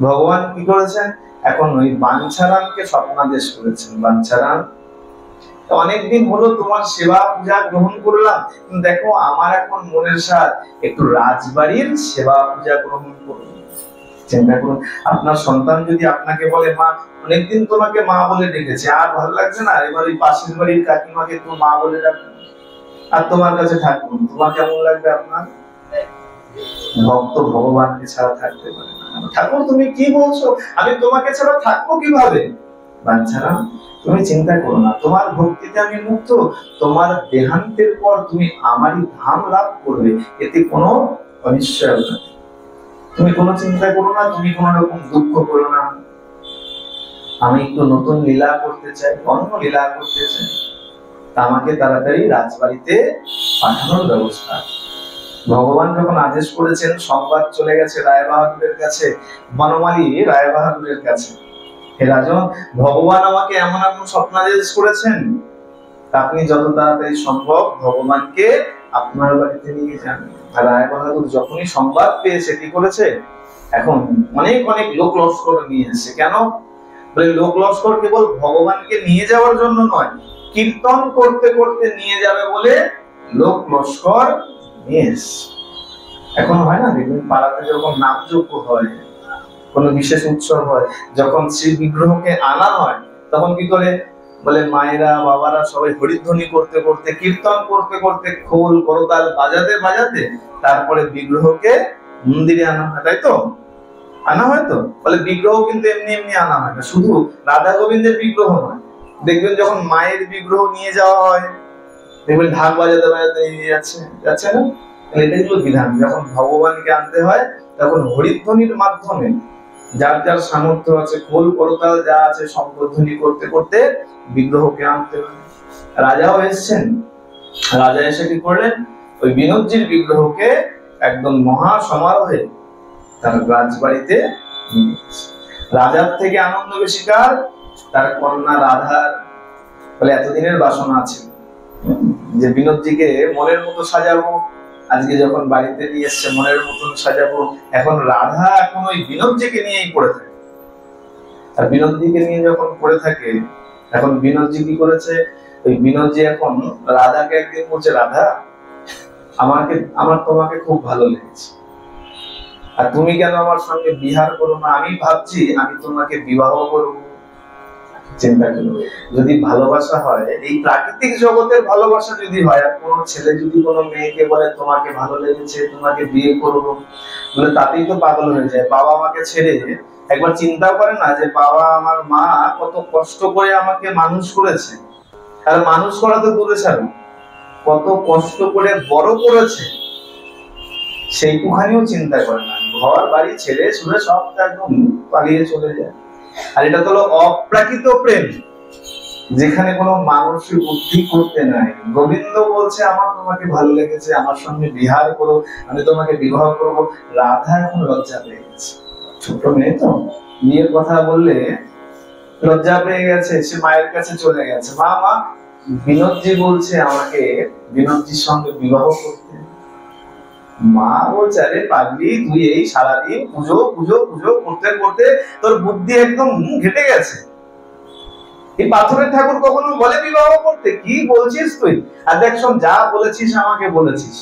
ভগবান কি করেছেন, এখন ওই বাঞ্ছারামকে স্বপ্নাদেশ করেছেন, বাঞ্ছারাম অনেকদিন হলো তোমার সেবা পূজা গ্রহণ করলাম, দেখো আমার এখন মনের স্বাদ একটু রাজবাড়ির সেবা পূজা গ্রহণ করুন। চিন্তা করুন, আপনার সন্তান যদি আপনাকে বলে, মা অনেকদিন তোমাকে মা বলে ডেকেছে, আর ভালো লাগছে না, এবার ওই পাশের বাড়ির কাকিমাকে একটু মা বলে ডাকুন, আর তোমার কাছে থাকুন, তোমার কেমন লাগবে? আপনার ভক্ত ভগবানকে ছাড়া থাকতে পারে না। ঠাকুর তুমি কি বলছো, আমি তোমাকে ছাড়া থাকবো কিভাবে? বাঞ্ছারাম তুমি চিন্তা করো না, তোমার ভক্তিতে আমি মুক্ত, তোমার দেহান্তের পর তুমি আমারই ধাম লাভ করবে, এতে কোনো অনিশ্চয়তা নেই। তুমি কোনো চিন্তা করো না, তুমি কোনো রকম দুঃখ করো না। আমি একটু নতুন লীলা করতে চাই, অন্য লীলা করতে চাই, আমাকে তাড়াতাড়ি রাজবাড়িতে পাঠানোর ব্যবস্থা। ভগবান যখন আদেশ করেছেন, সংবাদ চলে গেছে রায় বাহাদুরের কাছে, বনমালী রায় বাহাদুরের কাছে, হে রাজন, ভগবান আমাকে এমন এমন স্বপ্নাদেশ করেছেন, আপনি যত তাড়াতাড়ি সম্ভব ভগবানকে আপনার বাড়িতে নিয়ে যান। রায় বাহাদুর যখনই সংবাদ পেয়েছে, কি করেছে, এখন অনেক অনেক লোক লস্কর নিয়ে এসেছে। কেন বলে, লোক লস্কর কেবল ভগবানকে নিয়ে যাওয়ার জন্য নয়, কীর্তন করতে করতে নিয়ে যাবে বলে লোক লস্কর নিয়ে এসেছে। এখন হয় না, দেখবেন পাড়াতে যখন নামযজ্ঞ হয়, কোন বিশেষ উৎসব হয়, যখন শ্রী বিগ্রহকে আনা হয়, তখন কি করে বলে, মায়েরা বাবারা সবাই হরিধ্বনি করতে করতে, কীর্তন করতে করতে, খোল করতাল বাজাতে বাজাতে তারপরে বিগ্রহকে মন্দিরে আনা হয়, তাই তো? আনা হয় তো, বলে বিগ্রহ কিন্তু এমনি এমনি আনা হয় না, শুধু রাধা গোবিন্দের বিগ্রহ নয়, দেখবেন যখন মায়ের বিগ্রহ নিয়ে যাওয়া হয়, দেখবেন ঢাক বাজাতে বাজাতে নিয়ে যাচ্ছে না, এটাই হলো বিধান। যখন ভগবানকে আনতে হয় তখন হরিধ্বনির মাধ্যমে যার যার সামর্থ্য আছে, খোল করতাল যা আছে শঙ্খধ্বনি করতে করতে বিগ্রহকে আনতে হবে। রাজাও এসেছেন, রাজা এসে কি করলেন, ওই বিনোদজির বিগ্রহকে একদম মহা সমারোহে তার রাজবাড়িতে নিয়ে গেছে। রাজার থেকে আনন্দ বেশি কার? তার কন্যা রাধার। বলে এতদিনের বাসনা আছে যে বিনোদজিকে মনের মতো সাজাবো, আজকে যখন বাড়িতে নিয়ে এসছে মনের মতন সাজাবো। এখন রাধা এখন ওই বিনোদজিকে নিয়েই পড়ে থাকে, আর বিনোদজিকে নিয়ে যখন পড়ে থাকে, এখন বিনোদজি কি করেছে, ওই বিনোদজি এখন রাধাকে একদিন বলছে, রাধা আমার তোমাকে খুব ভালো লেগেছে, আর তুমি কেন আমার সঙ্গে বিহার করো না? আমি ভাবছি আমি তোমাকে বিবাহ করবো। চিন্তা করো, যদি ভালোবাসা হয়, এই প্রাকৃতিক জগতের ভালোবাসা যদি হয়, আর কোনো ছেলে যদি কোনো মেয়েকে বলে তোমাকে ভালো লেগেছে, তোমাকে বিয়ে করবো, বলে তাতেই তো পাগল হয়ে যায়। বাবা মাকে ছেড়ে একবার চিন্তা করে না যে বাবা আমার মা কত কষ্ট করে আমাকে মানুষ করেছে, আর মানুষ করা তো দূরে ছাড়ো, কত কষ্ট করে বড় করেছে সেইটুখানিও চিন্তা করে না। ঘর বাড়ি ছেড়ে ছুড়ে সব একদম পালিয়ে চলে যায়। আর এটা হলো অপ্রাকৃত প্রেম, যেখানে কোনো মানুষের বুদ্ধি করতে নাই। গোবিন্দ বলছে আমার তোমাকে ভালো লেগেছে, আমার সঙ্গে বিহার করো, আমি তোমাকে বিবাহ করব। রাধা এখন লজ্জা পেয়ে গেছে, ছোট মেয়ে তো, বিয়ের কথা বললে লজ্জা পেয়ে গেছে, সে মায়ের কাছে চলে গেছে, মা মা বিনোদজি বলছে আমাকে বিনোদজির সঙ্গে বিবাহ করতে। মা বলছে, আরে পাগলি, তুই এই সারাদিন পুজো পুজো পুজো করতে করতে তোর বুদ্ধি একদম ঘেটে গেছে। এই পাথরের ঠাকুর কখনো বলে বিবাহ করতে? কি বলছিস তুই? আর দেখ শোন, যা বলেছিস আমাকে বলেছিস,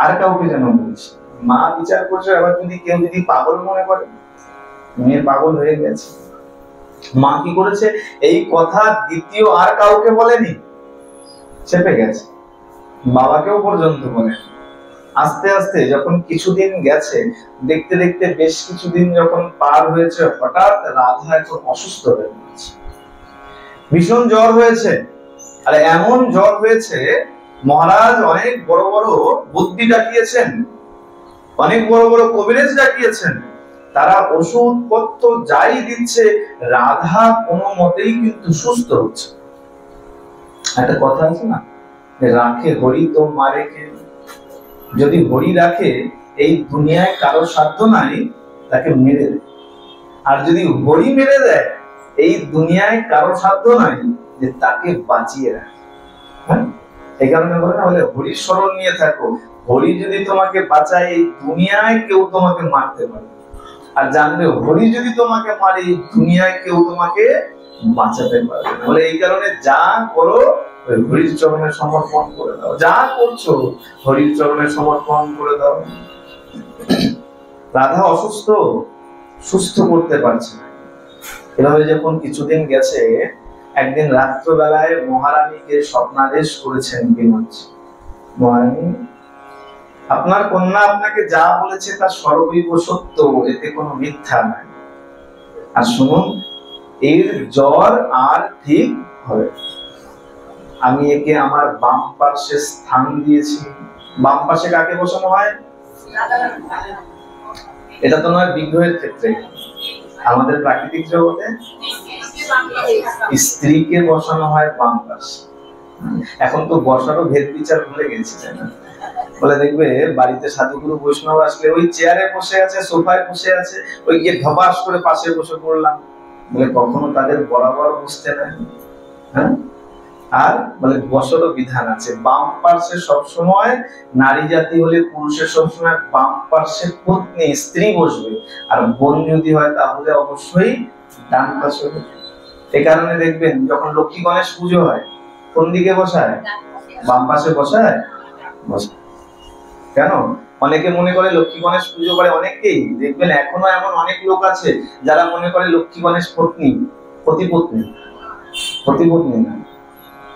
আর কাউকে যেন বলিস। মা বিচার করছে, এবার কেউ যদি পাগল মনে করে, মেয়ে পাগল হয়ে গেছে। মা কি করেছে, এই কথা দ্বিতীয় আর কাউকে বলেনি, চেপে গেছে, বাবাকেও পর্যন্ত বলেনি। আস্তে আস্তে যখন কিছুদিন গেছে, দেখতে দেখতে বেশ কিছুদিন যখন পার হয়েছে, হঠাৎ রাধা এখন অসুস্থ হয়ে পড়েছে, ভীষণ জ্বর হয়েছে। আর এমন জ্বর হয়েছে, মহারাজ অনেক বড় বড় বুদ্ধি ডাকিয়েছেন, অনেক বড় বড় কবিরাজ ডাকিয়েছেন, তারা ওষুধ পত্র যাই দিচ্ছে, রাধা কোনো মতেই কিন্তু সুস্থ হচ্ছে। একটা কথা আছে না, রাখে হরি তো মারে কে। যদি হরি রাখে, এই দুনিয়ায় কারো সাধ্য নাই তাকে মেরে দেয়, আর যদি হরি মেরে দেয়, এই দুনিয়ায় কারো সাধ্য নাই যে তাকে বাঁচিয়ে রাখে। হ্যাঁ, এই কারণে বলে না, বলে হরির স্মরণ নিয়ে থাকো, হরি যদি তোমাকে বাঁচায়, এই দুনিয়ায় কেউ তোমাকে মারতে পারে, আর জানবে হরি যদি তোমাকে মারে, এই দুনিয়ায় কেউ তোমাকে বাঁচাতে পারবে না। বলে এই কারণে যা করো হরির চরণে সমর্পণ করে দাও, যা করছো হরির চরণে সমর্পণ করে দাও। রাধা অসুস্থ, সুস্থ করতে পারছে না। এভাবে যখন কিছুদিন গেছে, একদিন রাত্রবেলায় মহারানীকে স্বপ্নাদেশ করেছেন বিনোদজি, মহারানী আপনার কন্যা আপনাকে যা বলেছে তা সর্বৈব সত্য, এতে কোনো মিথ্যা নাই। আর শুনুন, এর জ্বর আর ঠিক হবে। আমি একে আমার বাম পার্শ্বে স্থান দিয়েছি। বাম পাশে কাকে বসানো হয়? এটা তো নয় বিগ্রহের ক্ষেত্রে, আমাদের প্রাকৃতিক জগতে স্ত্রীকে বসানো হয় বাম পাশে। এখন তো বসারও ভেদ বিচার ভুলে গেছি, তাই না? বলে দেখবে বাড়িতে সাধুগুরু বৈষ্ণব আসলে ওই চেয়ারে বসে আছে, সোফায় বসে আছে, ওই গিয়ে ধপাস করে পাশে বসে পড়লাম, বলে কখনো তাদের বরাবর বসতে নাই। হ্যাঁ, আর বলে বসারও বিধান আছে, বাম পার্শ্বে সবসময় নারী জাতি হলে পুরুষের সবসময় বাম পার্শ্বে পত্নী স্ত্রী বসবে, আর বোন যদি হয় তাহলে অবশ্যই ডান পাশে। এই কারণে দেখবেন যখন লক্ষ্মী গণেশ পুজো হয়, কোন দিকে বসায়? বাম পাশে বসায়। কেন? অনেকে মনে করে লক্ষ্মী গণেশ পুজো করে, অনেকেই দেখবেন এখনো এমন অনেক লোক আছে যারা মনে করে লক্ষ্মী গণেশ পত্নী, পতিপত্নী, পতিপত্নী না।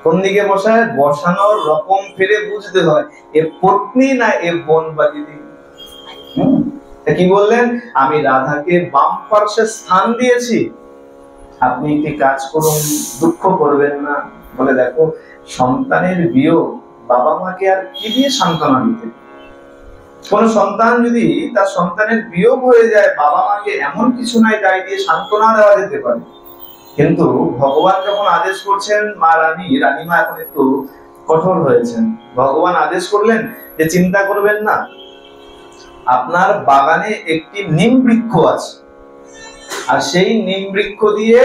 কোন দিকে বসায়? বসানোর রকম ফিরে বুঝতে হয়, এ পত্নী না এ বোন বা দিদি। কি বললেন? আমি রাধাকে বাম পার্শ্বে স্থান দিয়েছি, আপনি একটি কাজ করুন, দুঃখ করবেন না। বলে দেখো, সন্তানের বিয়োগ বাবা মাকে আর কি দিয়ে সান্ত্বনা দিতে? কোন সন্তান যদি তার সন্তানের বিয়োগ হয়ে যায়, বাবা মাকে এমন কিছু নাই গায়ে দিয়ে সান্ত্বনা দেওয়া যেতে পারে, কিন্তু ভগবান যখন আদেশ করছেন, রানীমা এখন একটু কঠোর হয়েছেন। ভগবান আদেশ করলেন যে চিন্তা করবেন না, আপনার বাগানে একটি নিম বৃক্ষ আছে, আর সেই নিম বৃক্ষ দিয়ে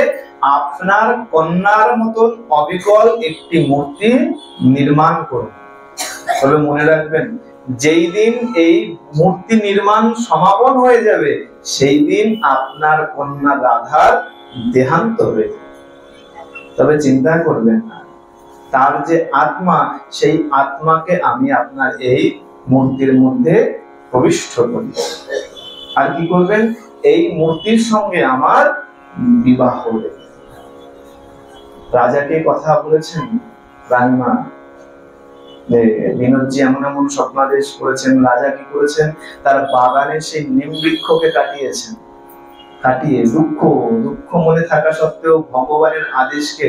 আপনার কন্যার মতন অবিকল একটি মূর্তি নির্মাণ করুন। তবে মনে রাখবেন, যেই দিন এই মূর্তি নির্মাণ সমাপন হয়ে যাবে, সেই দিন আপনার কন্যা রাধার দেহান্ত হয়ে যাবে। তবে চিন্তা করবেন না, তার যে আত্মা, সেই আত্মাকে আমি আপনার এই মূর্তির মধ্যে প্রবিষ্ট করি। আর কি করবেন? এই মূর্তির সঙ্গে আমার বিবাহ হবে। রাজাকে কথা বলেছেন রানীমা, বিনোদজি এমন এমন স্বপ্নাদেশ করেছেন। রাজা কি করেছেন? তার বাগানে সেই নিম বৃক্ষকে কাটিয়ে দুঃখ মনে থাকা সত্ত্বেও ভগবানের আদেশকে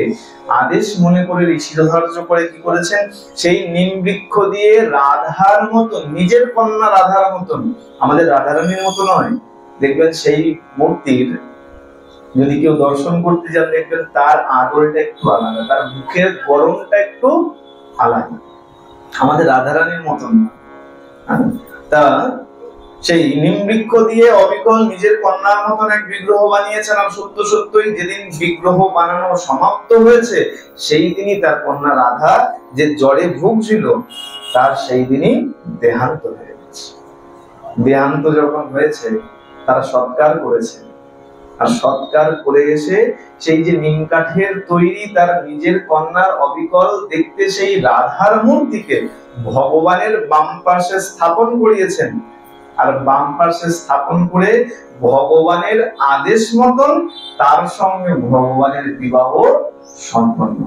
আদেশ মনে করে ঋষিধার্য করে কি করেছেন? সেই নিম বৃক্ষ দিয়ে রাধার মতন, নিজের কন্যা রাধার মতন, আমাদের রাধারানীর মতো নয়, দেখবেন সেই মূর্তির যদি কেউ দর্শন করতে যান, দেখবেন তার আদরটা একটু আলাদা, তার মুখের গরমটা একটু আলাদা, আমাদের রাধারানীর মতন না। তা সেই নিম বৃক্ষ দিয়ে অবিকল নিজের কন্যার মতন এক বিগ্রহ বানিয়েছেন। আর সত্যই যেদিন বিগ্রহ বানানো সমাপ্ত হয়েছে, সেই দিনই তার কন্যা রাধা যে জ্বরে ভুগছিল, তার সেই দিনই দেহান্ত হয়ে গেছে। দেহান্ত যখন হয়েছে, তারা সৎকার করেছে, আর সৎকার করে এসে সেই যে নিম কাঠের তৈরি তার নিজের কন্যার অবিকল দেখতে সেই রাধার মূর্তিকে ভগবানের বাম পাশে স্থাপন করিয়েছেন। আর বাম পাশে স্থাপন করে ভগবানের আদেশ মতন তার সঙ্গে ভগবানের বিবাহ সম্পন্ন।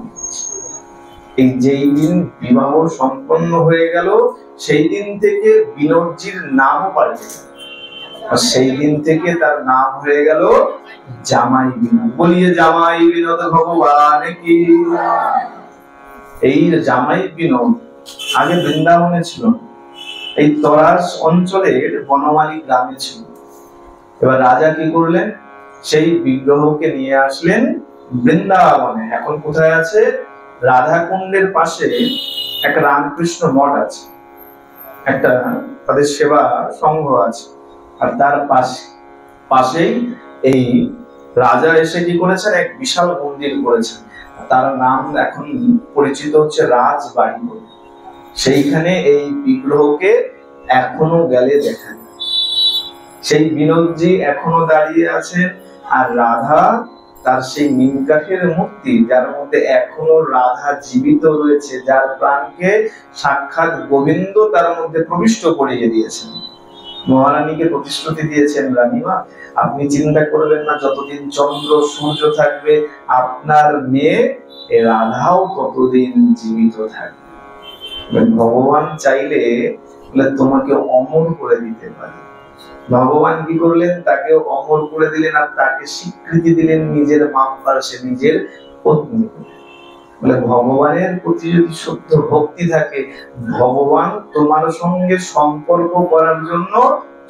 এই যেই দিন বিবাহ সম্পন্ন হয়ে গেল, সেই দিন থেকে বিনোদজির নামও পাল্টে গেল, আর সেই দিন থেকে তার নাম হয়ে গেল জামাই বিনোদ। বলিয়ে জামাই বিনোদ ভগবান কি। এই জামাই বিনোদ আগে বৃন্দাবনে ছিল, এই তরাস অঞ্চলের বনমালী গ্রামে ছিল। এবার রাজা কি করলেন? সেই বিগ্রহকে নিয়ে আসলেন বৃন্দাবনে। এখন কোথায় আছে? রাধা কুণ্ডের পাশে একটা রামকৃষ্ণ মঠ আছে, একটা তাদের সেবা সংঘ আছে, আর তার পাশেই এই রাজা এসে কি করেছেন? এক বিশাল মন্দির করেছেন। তার নাম এখন পরিচিত হচ্ছে রাজবাড়ি বলে। সেইখানে এই বিগ্রহকে এখনো গেলে দেখা যায়। সেই বিনোদজি এখনো দাঁড়িয়ে আছেন, আর রাধা তার সেই নিম কাঠের মূর্তি, যার মধ্যে এখনো রাধা জীবিত রয়েছে, যার প্রাণকে সাক্ষাৎ গোবিন্দ তার মধ্যে প্রবিষ্ট করিয়ে দিয়েছেন। মহারানীকে প্রতিশ্রুতি দিয়েছেন, রানীমা আপনি চিন্তা করবেন না, যতদিন চন্দ্র সূর্য থাকবে আপনার মেয়ে রাধাও ততদিন জীবিত থাকবে। ভগবান চাইলে তোমাকে অমর করে দিতে পারে। ভগবান কি করলেন? তাকে অমর করে দিলেন, আর তাকে স্বীকৃতি দিলেন নিজের বাম পাশে নিজের পত্নী। বলে ভগবানের প্রতি যদি সত্য ভক্তি থাকে, ভগবান তোমার সঙ্গে সম্পর্ক করার জন্য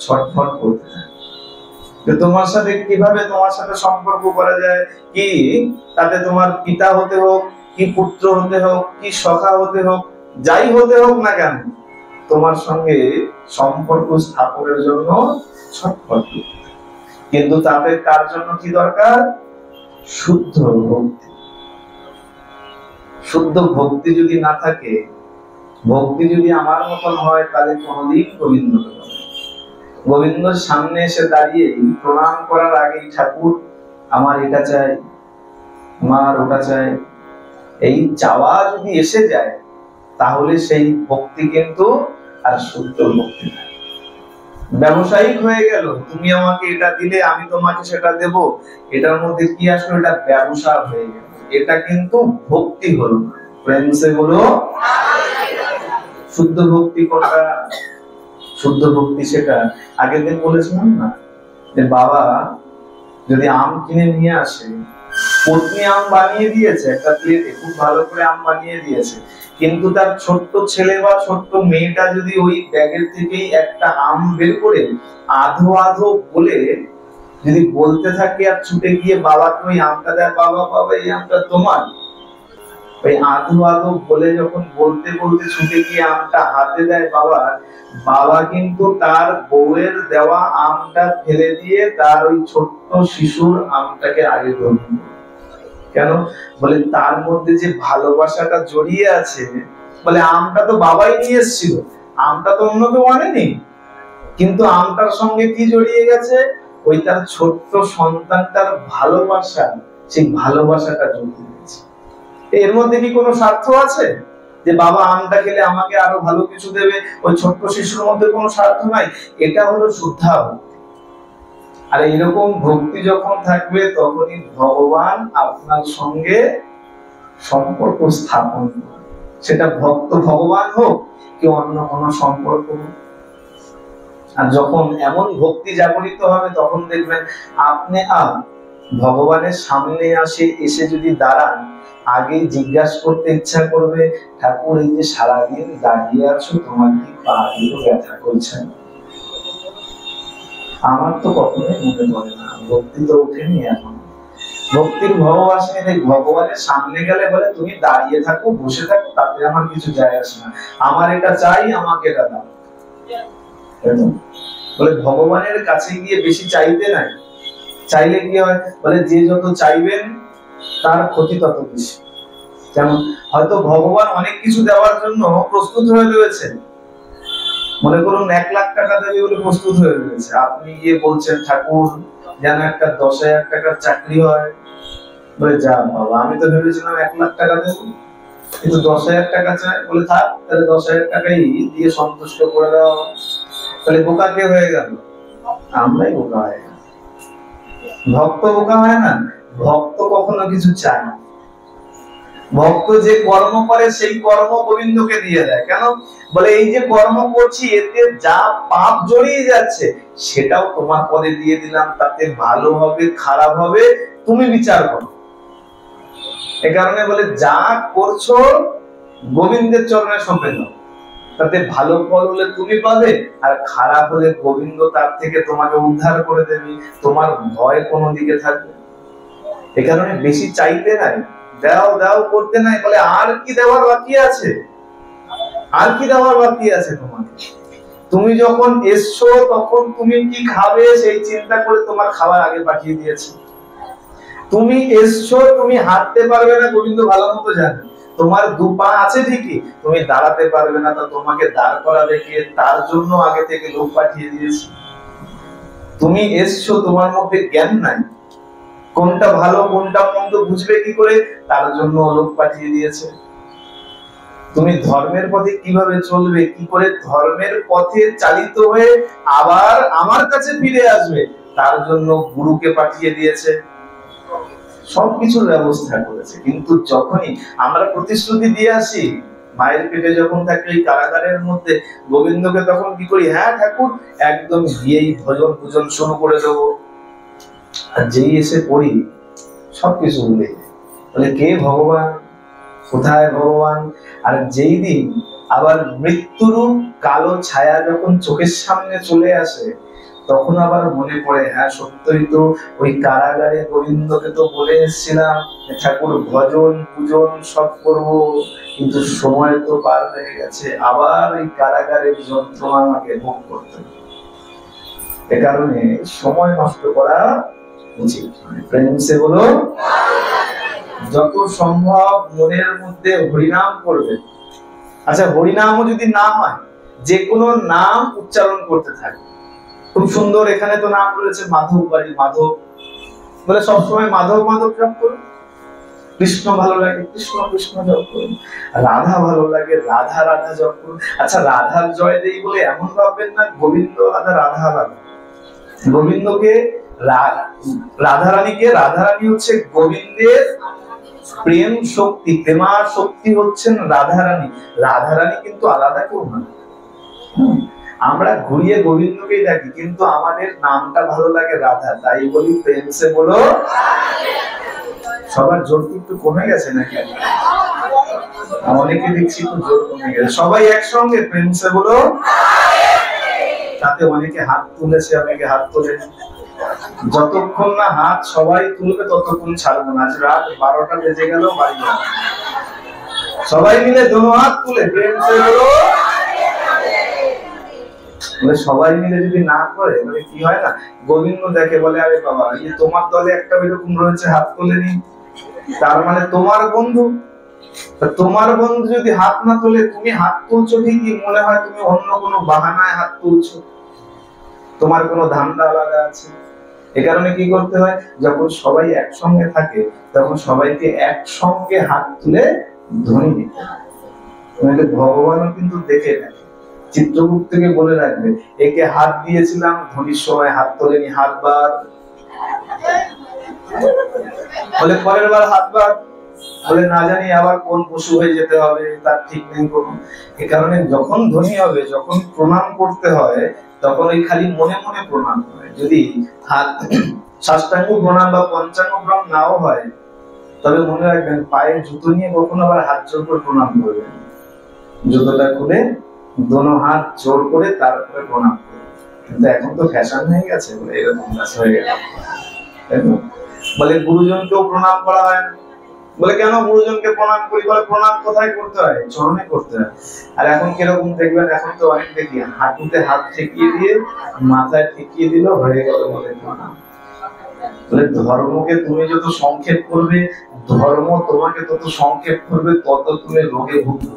ছটফট করতে থাকে। তোমার সাথে কিভাবে তোমার সাথে সম্পর্ক করা যায়? কি তাতে তোমার পিতা হতে হোক, কি পুত্র হতে হোক, কি সখা হতে হোক, যাই হতে হোক না কেন, তোমার সঙ্গে সম্পর্ক স্থাপনের জন্য ছটফট। কিন্তু তাতে কার জন্য কি দরকার? শুদ্ধ ভক্তি। শুদ্ধ ভক্তি যদি না থাকে, ভক্তি যদি আমার মতন হয়, তাহলে কোনদিন গোবিন্দ গোবিন্দর সামনে এসে দাঁড়িয়ে প্রণাম করার আগেই ঠাকুর আমার এটা চাই, আমার ওটা চাই, এই চাওয়া যদি এসে যায়, তাহলে সেই ভক্তি কিন্তু আর শুদ্ধ ভক্তি না। ব্যবসায়িক হয়ে গেল, তুমি আমাকে এটা দিলে আমি তোমাকে সেটা দেব, এটার মধ্যে কি আসলে? এটা ব্যবসা হয়ে গেল, এটা কিন্তু ভক্তি হলো না। প্রেম সে বলো শুদ্ধ ভক্তি কোনটা? শুদ্ধ ভক্তি সেটা আগের দিন বলেছিলাম না, যে বাবা যদি আম কিনে নিয়ে আসে, পত্নী আম বানিয়ে দিয়েছে, একটা প্লেটে খুব ভালো করে আম বানিয়ে দিয়েছে, কিন্তু তার ছোট্ট ছেলে বা ছোট্ট মেয়েটা যদি ওই ব্যাগের থেকেই একটা আম বের করে আধো আধো বলে যদি বলতে থাকে আর ছুটে গিয়ে বাবাকে ওই আমটা দেয়, বাবা বাবা এই আমটা তোমার, ওই আধো আধো বলে যখন বলতে বলতে ছুটে গিয়ে আমটা হাতে দেয় বাবা, বাবা কিন্তু তার বউয়ের দেওয়া আমটা ফেলে দিয়ে তার ওই ছোট্ট শিশুর আমটাকে আগে গ্রহণ করে। কেন? বলে তার মধ্যে যে ভালোবাসাটা জড়িয়ে আছে, বলে আমটা তো বাবাই নিয়ে এসেছিল, আমটা তো অন্য কেউ আনেনি, কিন্তু আমটার সঙ্গে কি জড়িয়ে গেছে, ওই তার ছোট্ট সন্তানটার ভালোবাসা, সেই ভালোবাসাটা জড়িয়ে গেছে। এর মধ্যে কি কোনো স্বার্থ আছে যে বাবা আমটা খেলে আমাকে আরো ভালো কিছু দেবে? ওই ছোট্ট শিশুর মধ্যে কোনো স্বার্থ নাই। এটা হলো শুদ্ধা ভক্তি। আর এরকম ভক্তি যখন থাকবে তখনই ভগবান আপনার সঙ্গে সম্পর্ক স্থাপন করবে, সেটা ভক্ত ভগবান হোক কি অন্য কোনো সম্পর্ক হোক। আর যখন এমন ভক্তি জাগরিত হবে তখন দেখবেন আপনি ভগবানের সামনে এসে যদি দাঁড়ান, আগে জিজ্ঞাসা করতে ইচ্ছা করবে, ঠাকুর এই যে সারাদিন দাঁড়িয়ে আছো, তোমার কি পা গুলো ব্যথা করছে? আমার তো কখনোই মনে পড়ে না, ভক্তি তো উঠেনি এখন। ভক্তির ভালোবাসা ভগবানের সামনে গেলে বলে তুমি দাঁড়িয়ে থাকো বসে থাকো তাতে আমার কিছু যায় আসে না, আমার এটা চাই, আমাকে এটা দাও। বলে ভগবানের কাছে গিয়ে বেশি চাইতে নাই, চাইলে কি হয় বলে যে যত চাইবেন তার ক্ষতি তত বেশি। যেমন হয়তো ভগবান অনেক কিছু দেওয়ার জন্য প্রস্তুত হয়ে রয়েছে, মনে করুন 1 লাখ টাকা দেবে বলে প্রস্তুত হয়ে রয়েছে, আপনি গিয়ে বলছেন ঠাকুর যেন একটা 10,000 টাকার চাকরি হয়, বলে যা বাবা আমি তো ভেবেছিলাম 1 লাখ টাকা দেবো, কিন্তু 10,000 টাকা চাই, বলে থাক তাহলে 10,000 টাকাই দিয়ে সন্তুষ্ট করে দেওয়া। তাহলে বোকা কে হয়ে গেল? আমরাই বোকা হয়ে গেল। ভক্ত বোকা হয় না, ভক্ত কখনো কিছু চায় না। ভক্ত যে কর্ম করে সেই কর্ম গোবিন্দকে দিয়ে দেয়। কেন? বলে এই যে কর্ম করছি এতে যা পাপ জড়িয়ে যাচ্ছে সেটাও তোমার পদে দিয়ে দিলাম, তাতে ভালো হবে খারাপ হবে তুমি বিচার করো। এ কারণে বলে যা করছো গোবিন্দের চরণে সঁপে দাও, তাতে ভালো ফল হলে তুমি পাবে, আর খারাপ হলে গোবিন্দ তার থেকে তোমাকে উদ্ধার করে দেবে, তোমার ভয় কোনো দিকে থাকবে। এ কারণে বেশি চাইতে নাই, দাও দাও করতে নাই, বলে আর কি দেওয়ার বাকি আছে, আর কি দেওয়ার বাকি আছে তোমাকে? তুমি যখন এসছো তখন তুমি কি খাবে সেই চিন্তা করে তোমার খাবার আগে পাঠিয়ে দিয়েছে। তুমি এসছো, তুমি হাঁটতে পারবে না গোবিন্দ ভালো মতো জানে, তোমার 2 পা আছে ঠিকই, তুমি দাঁড়াতে পারবে না, তো তোমাকে দাঁড় করাবে কে? তার জন্য আগে থেকে লোক পাঠিয়ে দিয়েছে। তুমি এসছো, তোমার মধ্যে জ্ঞান নাই, কোনটা ভালো কোনটা মন্দ বুঝবে কি করে? তার জন্য লোক পাঠিয়ে দিয়েছে। তুমি ধর্মের পথে কিভাবে চলবে, কি করে ধর্মের পথে চালিত হয়ে আবার আমার কাছে ফিরে আসবে, তার জন্য গুরুকে পাঠিয়ে দিয়েছে, সবকিছুর ব্যবস্থা করেছে। কিন্তু যখনই আমরা প্রতিশ্রুতি দিয়ে আসি, মায়ের পেটে যখন থাকি ওই কারাগারের মধ্যে, গোবিন্দকে তখন কি করি, হ্যাঁ ঠাকুর একদম গিয়েই ভজন পূজন শুরু করে দেবো, আর যেই এসে পড়ি সবকিছু ভুলে বলে কে ভগবান, কোথায় ভগবান। আর যেই দিন আবার মৃত্যুরূপ কালো ছায়া যখন চোখের সামনে চলে আসে, তখন আবার মনে পড়ে হ্যাঁ সত্যই তো ওই কারাগারে গোবিন্দকে তো বলে এসেছিলাম ঠাকুর ভজন পূজন সব করবো, কিন্তু সময় তো পার হয়ে গেছে, আবার ওই কারাগারের যন্ত্রণা আমাকে ভোগ করতে হবে। এ কারণে সময় নষ্ট করা উচিত। প্রেম সে বলো, যত সম্ভব মনের মধ্যে হরিনাম করবে। আচ্ছা হরিনামও যদি না হয়, যে কোনো নাম উচ্চারণ করতে থাকে। খুব সুন্দর এখানে তো নাম রয়েছে মাধব বাড়ি, মাধব বলে সবসময় মাধব মাধব জপ করুন। কৃষ্ণ ভালো লাগে কৃষ্ণ কৃষ্ণ জপ করুন, রাধা ভালো লাগে রাধা রাধা জপ করুন। আচ্ছা রাধার জয় দেই বলে এমন ভাববেন না গোবিন্দ রাধা রাধা আলাদা। গোবিন্দকে রাধারানীকে, রাধারানী হচ্ছে গোবিন্দের প্রেম শক্তি, প্রেমার শক্তি হচ্ছেন রাধারানী। রাধারানী কিন্তু আলাদা কেউ না। আমরা ঘুরিয়ে গোবিন্দকেই ডাকি, কিন্তু আমাদের নামটা ভালো লাগে রাধা, তাই বলি প্রেম সে বলো। সবার জোর কি একটু কমে গেছে নাকি? অনেকে দেখছি একটু জোর কমে গেছে। সবাই একসঙ্গে প্রেমসে বলো। তাতে অনেকে হাত তুলেছে, অনেকে হাত তোলে। যতক্ষণ না হাত সবাই তুলবে ততক্ষণ ছাড়বো না। আজ রাত 12টা বেজে গেল, বাড়ি যাবো। সবাই মিলে দোনো হাত তুলে প্রেমসে বলো। সবাই মিলে যদি না করে তাহলে কি হয় না, গোবিন্দ দেখে বলে আরে বাবা এই তোমার দলে একটা এরকম রয়েছে হাত তোলেনি, তার মানে তোমার বন্ধু। তোমার বন্ধু যদি হাত না তোলে, তুমি হাত তুলছো ঠিকই, মনে হয় তুমি অন্য কোনো বাহানায় হাত তুলছো, তোমার কোনো ধান্দা আলাদা আছে। এ কারণে কি করতে হয়, যখন সবাই একসঙ্গে থাকে তখন সবাইকে একসঙ্গে হাত তুলে ধ্বনি দিতে হয়। ভগবানও কিন্তু দেখে নেয়, চিত্রগুপ্তকে বলে রাখবে একে হাত দিয়েছিলাম, ধ্বনির সময় হাত তোলেনি, হাত বার। বলে পরের বার হাত বার, বলে না জানি আবার কোন পশু হয়ে যেতে হবে তার ঠিক নেই কোনো। এ কারণে যখন ধ্বনি হবে, যখন প্রণাম করতে হয়, তখন ওই খালি মনে মনে প্রণাম হয়। যদি হাত সাষ্টাঙ্গ প্রণাম বা পঞ্চাঙ্গ প্রণাম নাও হয়, তবে মনে রাখবেন পায়ে জুতো নিয়ে কখনো আবার হাত জোর করে প্রণাম করবেন। জুতোটা খুলে দোনো হাত জোর করে তারপরে প্রণাম করবেন। কিন্তু এখন তো ফ্যাশন হয়ে গেছে, বলে এরকম হয়ে গেল। বলে গুরুজনকেও প্রণাম করা হয় না। বলে কেন গুরুজনকে প্রণাম করি? বলে প্রণাম কোথায় করতে হয়? চরণে করতে হয়। আর এখন কিরকম দেখবেন, এখন তো অনেক দেখি হাঁটুতে হাত ঠেকিয়ে দিয়ে মাথায় ঠেকিয়ে দিল, হয়ে গেল বলে প্রণাম। বলে ধর্মকে তুমি যত সংক্ষেপ করবে, ধর্ম তোমাকে তত সংক্ষেপ করবে, তত তুমি রোগে ভুগবে।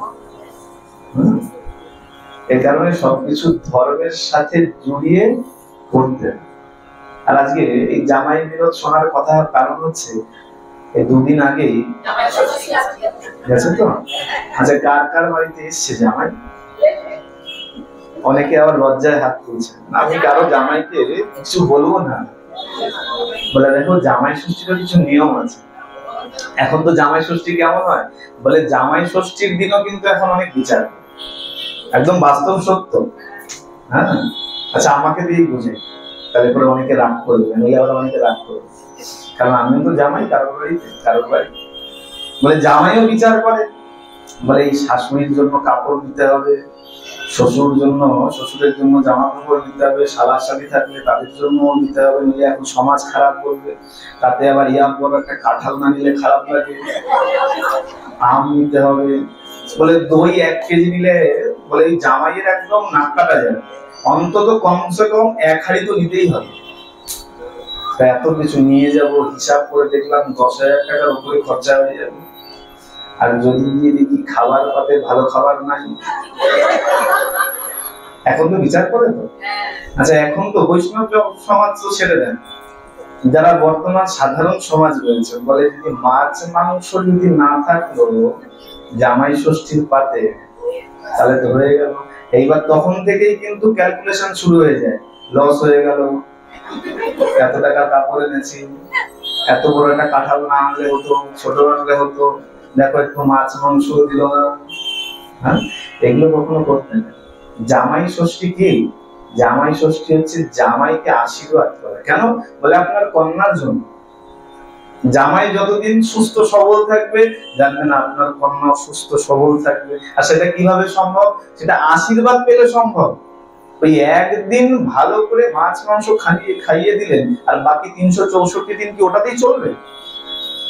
এই কারণে সবকিছু ধর্মের সাথে জড়িয়ে করতে। আর আজকে এই জামাই বিরোধ শোনার কথা কারণ হচ্ছে এই দুদিন আগেই গেছে তো। আচ্ছা কার কার বাড়িতে এসছে জামাই? অনেকে আবার লজ্জায় হাত তুলছে। আমি কারো জামাইকে কিছু বলবো না। বলে দেখো জামাই ষষ্ঠীর কিছু নিয়ম আছে। এখন তো জামাই ষষ্ঠী কেমন হয়, বলে জামাই ষষ্ঠীর দিনও কিন্তু এখন অনেক বিচার, একদম বাস্তব সত্য। হ্যাঁ আচ্ছা আমাকে দিয়ে বুঝে, তাহলে পরে অনেকে রাগ করবে, নইলে আবার অনেকে রাগ করবে, কারণ আমিও তো জামাই কারোর বাড়িতে, কারোর বাড়ি। বলে জামাইও বিচার করে, বলে এই শাশুড়ির জন্য কাপড় দিতে হবে, শ্বশুরের জন্য জামা কাপড় দিতে হবে, শালা শালি থাকলে তাদের জন্য দিতে হবে, নিলে এখন সমাজ খারাপ করবে। তাতে আবার বড় একটা কাঁঠাল না নিলে খারাপ লাগে, আম নিতে হবে। বলে দই 1 কেজি নিলে বলে এই জামাইয়ের একদম নাক কাটা যাবে, অন্তত কমসে কম 1 হাঁড়ি তো নিতেই হবে। এত কিছু নিয়ে যাব, হিসাব করে দেখলাম 10,000 টাকার উপরে খরচা হয়ে যাবে। আর যদি গিয়ে দেখি খাবার পাতে ভালো খাবার নাই। এখন তো বিচার করে তো। আচ্ছা এখন তো বৈষ্ণব সমাজ তো ছেড়ে দেন, যারা বর্তমান সাধারণ সমাজ রয়েছে, বলে যদি মাছ মাংস যদি না থাকলো জামাই ষষ্ঠীর পাতে, তাহলে তো হয়ে গেল। এইবার তখন থেকেই কিন্তু ক্যালকুলেশন শুরু হয়ে যায়, লস হয়ে গেল, এত টাকা কাপড় এনেছি, এত বড় একটা কাঁঠাল না আনলে হতো, ছোট আনলে হতো, দেখো একটু মাছ মাংস দিল না। হ্যাঁ এগুলো কখনো করতে না। জামাই ষষ্ঠী কি? জামাই ষষ্ঠী হচ্ছে জামাইকে আশীর্বাদ করা। কেন? বলে আপনার কন্যার জন্য। জামাই যতদিন সুস্থ সবল থাকবে, জানবেন আপনার কন্যা সুস্থ সবল থাকবে। আর সেটা কিভাবে সম্ভব? সেটা আশীর্বাদ পেলে সম্ভব। ওই একদিন ভালো করে মাছ মাংস খাইয়ে দিলেন, আর বাকি 364 দিন কি ওটাতেই চলবে?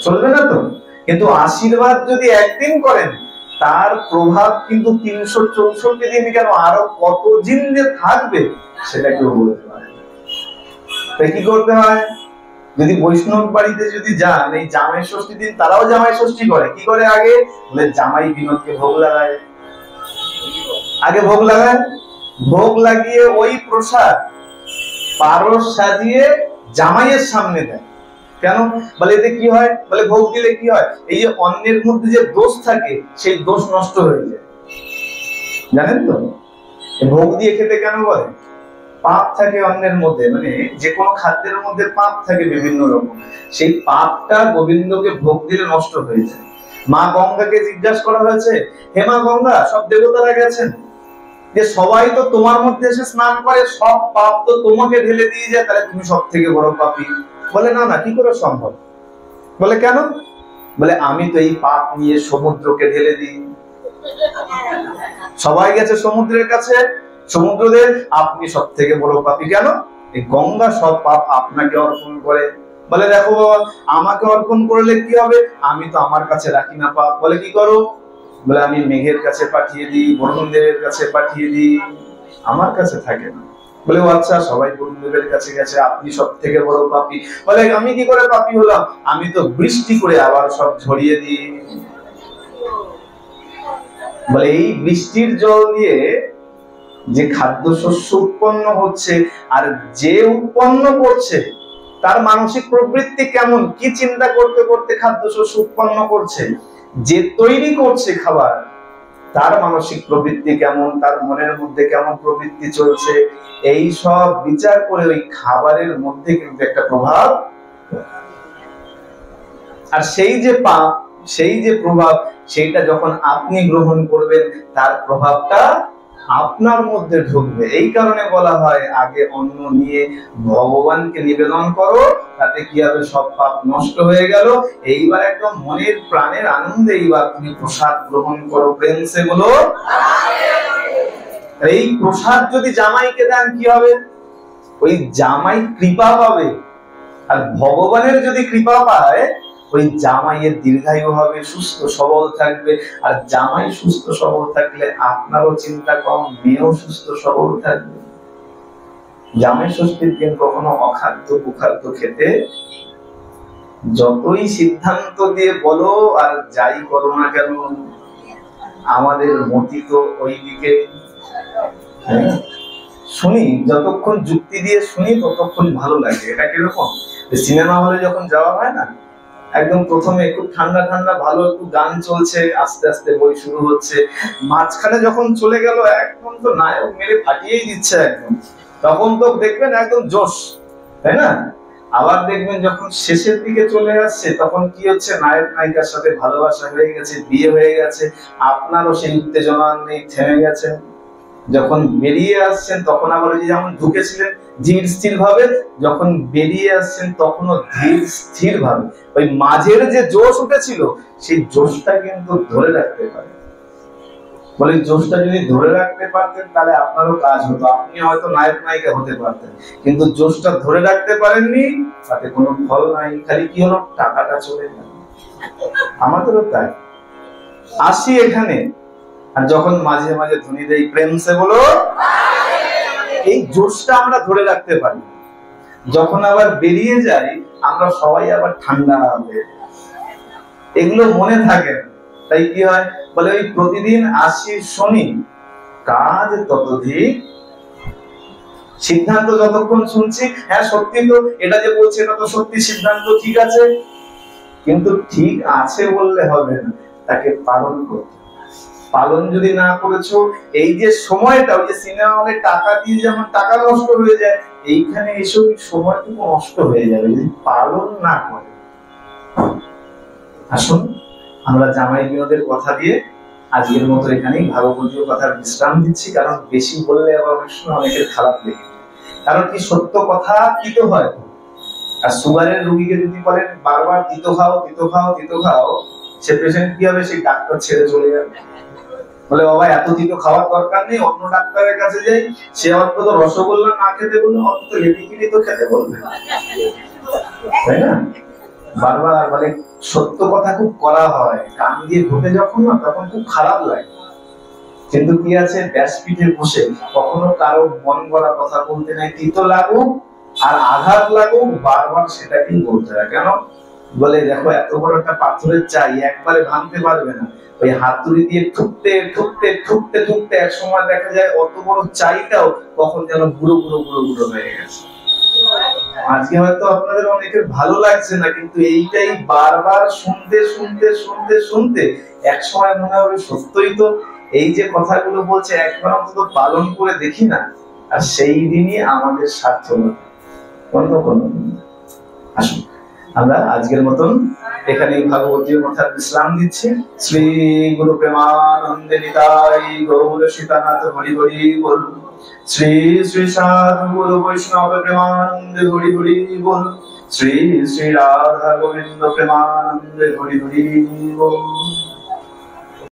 চলবে না তো। কিন্তু আশীর্বাদ যদি একদিন করেন, তার প্রভাব কিন্তু 364 দিন কেন আরো কত দিন যে থাকবে সেটা কেউ বলতে পারে না। তাই কি করতে হয়? যদি বৈষ্ণব বাড়িতে যদি যান, এই জামাই ষষ্ঠী দিন তারাও জামাই ষষ্ঠী করে। কি করে? আগে বলে জামাই বিনোদকে ভোগ লাগায়, আগে ভোগ লাগায়, ভোগ লাগিয়ে ওই প্রসাদ পারস সাজিয়ে জামাইয়ের সামনে দেয়। কেন? বলে এতে কি হয়? বলে ভোগ দিলে কি হয়, এই যে অন্যের মধ্যে যে দোষ থাকে সেই দোষ নষ্ট হয়ে যায়। জানেন তো ভোগ দিয়ে খেতে কেন বলে? পাপ থাকে অন্যের মধ্যে, মানে যে কোনো খাদ্যের মধ্যে পাপ থাকে বিভিন্ন রকম, সেই পাপটা গোবিন্দকে ভোগ দিলে নষ্ট হয়ে যায়। মা গঙ্গাকে জিজ্ঞাসা করা হয়েছে, হে মা গঙ্গা, সব দেবতারা গেছেন, যে সবাই তো তোমার মধ্যে এসে স্নান করে, সব পাপ তো তোমাকে ঢেলে দিয়ে যায়, তাহলে তুমি সব থেকে বড় পাপী। বলে না না, কি করে সম্ভব? বলে কেন? বলে আমি তো এই পাপ নিয়ে সমুদ্রকে ঢেলে দিই। সবাই গেছে সমুদ্রের কাছে, সমুদ্রদেব আপনি সব থেকে বড় পাপী, কেন? এই গঙ্গা সব পাপ আপনাকে অর্পণ করে। বলে দেখো বাবা, আমাকে অর্পণ করলে কি হবে? আমি তো আমার কাছে রাখি না পাপ। বলে কি করো? বলে আমি মেঘের কাছে পাঠিয়ে দিই, বরুণদেবের কাছে পাঠিয়ে দিই, আমার কাছে থাকে না। বলে ও আচ্ছা, সবাই বরুণদেবের কাছে গেছে, আপনি সব থেকে বড় পাপী। বলে আমি কি করে পাপী হলাম? আমি তো বৃষ্টি করে আবার সব ঝরিয়ে দিই। বলে এই বৃষ্টির জল দিয়ে যে খাদ্যশস্য উৎপন্ন হচ্ছে, আর যে উৎপন্ন করছে তার মানসিক প্রবৃত্তি কেমন, কি চিন্তা করতে করতে খাদ্যশস্য উৎপন্ন করছে, যে তৈরি করছে খাবার তার মানসিক প্রবৃত্তি কেমন, তার মনের মধ্যে কেমন প্রবৃত্তি চলছে, এই সব বিচার করে ওই খাবারের মধ্যে কিন্তু একটা প্রভাব। আর সেই যে পাপ, সেই যে প্রভাব, সেইটা যখন আপনি গ্রহণ করবেন তার প্রভাবটা আপনার মধ্যে ঢুকবে। এই কারণে বলা হয় আগে অন্ন নিয়ে ভগবানকে নিবেদন করো, তাতে কি হবে? সব পাপ নষ্ট হয়ে গেল। এইবার একদম মনের প্রাণের আনন্দে এইবার তুমি প্রসাদ গ্রহণ করো, প্রেম সে বলো। এই প্রসাদ যদি জামাইকে দেন কি হবে? ওই জামাই কৃপা পাবে। আর ভগবানের যদি কৃপা পায়, ওই জামাইয়ের দীর্ঘায়ু হবে, সুস্থ সবল থাকবে। আর জামাই সুস্থ সবল থাকলে আপনারও চিন্তা কম, মেয়েও সুস্থ সবল থাকবে। জামাই ষষ্ঠীর দিন কখনো অখাদ্য কুখাদ্য খেতে, যতই সিদ্ধান্ত দিয়ে বলো আর যাই করো না কেন, আমাদের মতি তো ওই দিকে। শুনি, যতক্ষণ যুক্তি দিয়ে শুনি ততক্ষণ ভালো লাগে। এটা কিরকম? সিনেমা হলে যখন যাওয়া হয় না, একদম প্রথমে একটু ঠান্ডা ঠান্ডা ভালো একটু গান চলছে, আস্তে আস্তে বই শুরু হচ্ছে, মাঝখানে যখন চলে গেল একদম তো নায়ক মেরে ফাটিয়েই দিচ্ছে একদম, তখন তো দেখবেন একদম জোশ, তাই না? আবার দেখবেন যখন শেষের দিকে চলে আসছে তখন কি হচ্ছে? নায়ক নায়িকার সাথে ভালোবাসা হয়ে গেছে, বিয়ে হয়ে গেছে, আপনারও সেই উত্তেজনা নেই, থেমে গেছে। যখন বেরিয়ে আসছেন তখন আবার ওই যেমন ঢুকেছিলেন ধীর স্থির ভাবে, যখন বেরিয়ে আসছেন তখনও ধীর স্থির ভাবে। ওই মাঝের যে জোশ উঠেছিল সেই জোশটা কিন্তু ধরে রাখতে পারে। বলে জোশটা যদি ধরে রাখতে পারতেন তাহলে আপনারও কাজ হতো, আপনি হয়তো নায়ক নায়িকা হতে পারতেন। কিন্তু জোশটা ধরে রাখতে পারেননি, তাতে কোনো ফল নাই, খালি কি হলো? টাকাটা চলে গেল। আমাদেরও তাই। আসি এখানে, আর যখন মাঝে মাঝে ধ্বনি দেই প্রেম সে বলো, এই জোশটা আমরা ধরে রাখতে পারি। যখন আবার বেরিয়ে যাই আমরা সবাই আবার ঠান্ডা হবে, এগুলো মনে থাকে। তাই কি হয়? বলে ওই প্রতিদিন আসি শুনি, কাজ ততোধিক। সিদ্ধান্ত যতক্ষণ শুনছি, হ্যাঁ সত্যি তো, এটা যে বলছে এটা তো সত্যি, সিদ্ধান্ত ঠিক আছে, কিন্তু ঠিক আছে বললে হবে না, তাকে পালন করতে। পালন যদি না করেছো, এই যে সময়টা, ওই যে সিনেমা হলে টাকা দিয়ে যেমন টাকা নষ্ট হয়ে যায়, এইখানে এসব সময়টুকু নষ্ট হয়ে যাবে যদি পালন না করে। আসুন আমরা জামাই বিনোদের কথা দিয়ে আজকের মতো এখানেই ভাগবতীয় কথার বিশ্রাম দিচ্ছি, কারণ বেশি বললে আবার অনেক সময় অনেকের খারাপ লেগে। কারণ কি, সত্য কথা তিতো হয়। আর সুগারের রোগীকে যদি বলেন বারবার তিতো খাও তিতো খাও তিতো খাও, সে পেশেন্ট কি হবে? সেই ডাক্তার ছেড়ে চলে যাবে। বলে বাবা এত তিতো খাওয়ার দরকার নেই, অন্য ডাক্তারের কাছে যাই, সে অন্তত রসগোল্লা না খেতে বললে অন্তত লেডিকিনি তো খেতে বলবে, তাই না? বারবার মানে সত্য কথা খুব করা হয়, কান দিয়ে ঢুকে যখন না তখন খুব খারাপ লাগে। কিন্তু কি আছে, ব্যাসপীঠে বসে কখনো কারো মন গড়া কথা বলতে নাই, তিতো লাগুক আর আঘাত লাগুক বারবার সেটাকেই বলতে হয়। কেন? বলে দেখো এত বড় একটা পাথরের চাই একবারে ভাঙতে পারবে না, ওই হাতুড়ি দিয়ে ঠুকতে ঠুকতে ঠুকতে ঠুকতে এক সময় দেখা যায় অত বড় চাইটাও কখন যেন গুঁড়ো গুঁড়ো গুঁড়ো গুঁড়ো হয়ে গেছে। আজকে হয়তো আপনাদের অনেকের ভালো লাগছে না, কিন্তু এইটাই বারবার শুনতে শুনতে শুনতে শুনতে এক সময় মনে হবে সত্যই তো, এই যে কথাগুলো বলছে একবার অন্তত পালন করে দেখি না, আর সেই দিনই আমাদের সার্থকতা, অন্য কোনো দিন। আসুন আমরা আজকের মতন এখানে ভাগবতীয় কথার বিশ্রাম দিচ্ছি। শ্রী গুরু প্রেমানন্দে নিতাই গৌর সীতানাথ হরি হরি বল। শ্রী শ্রী সাধু গুরু বৈষ্ণব প্রেমানন্দে হরি হরি বল। শ্রী শ্রী রাধা গোবিন্দ প্রেমানন্দে হরি হরি বল।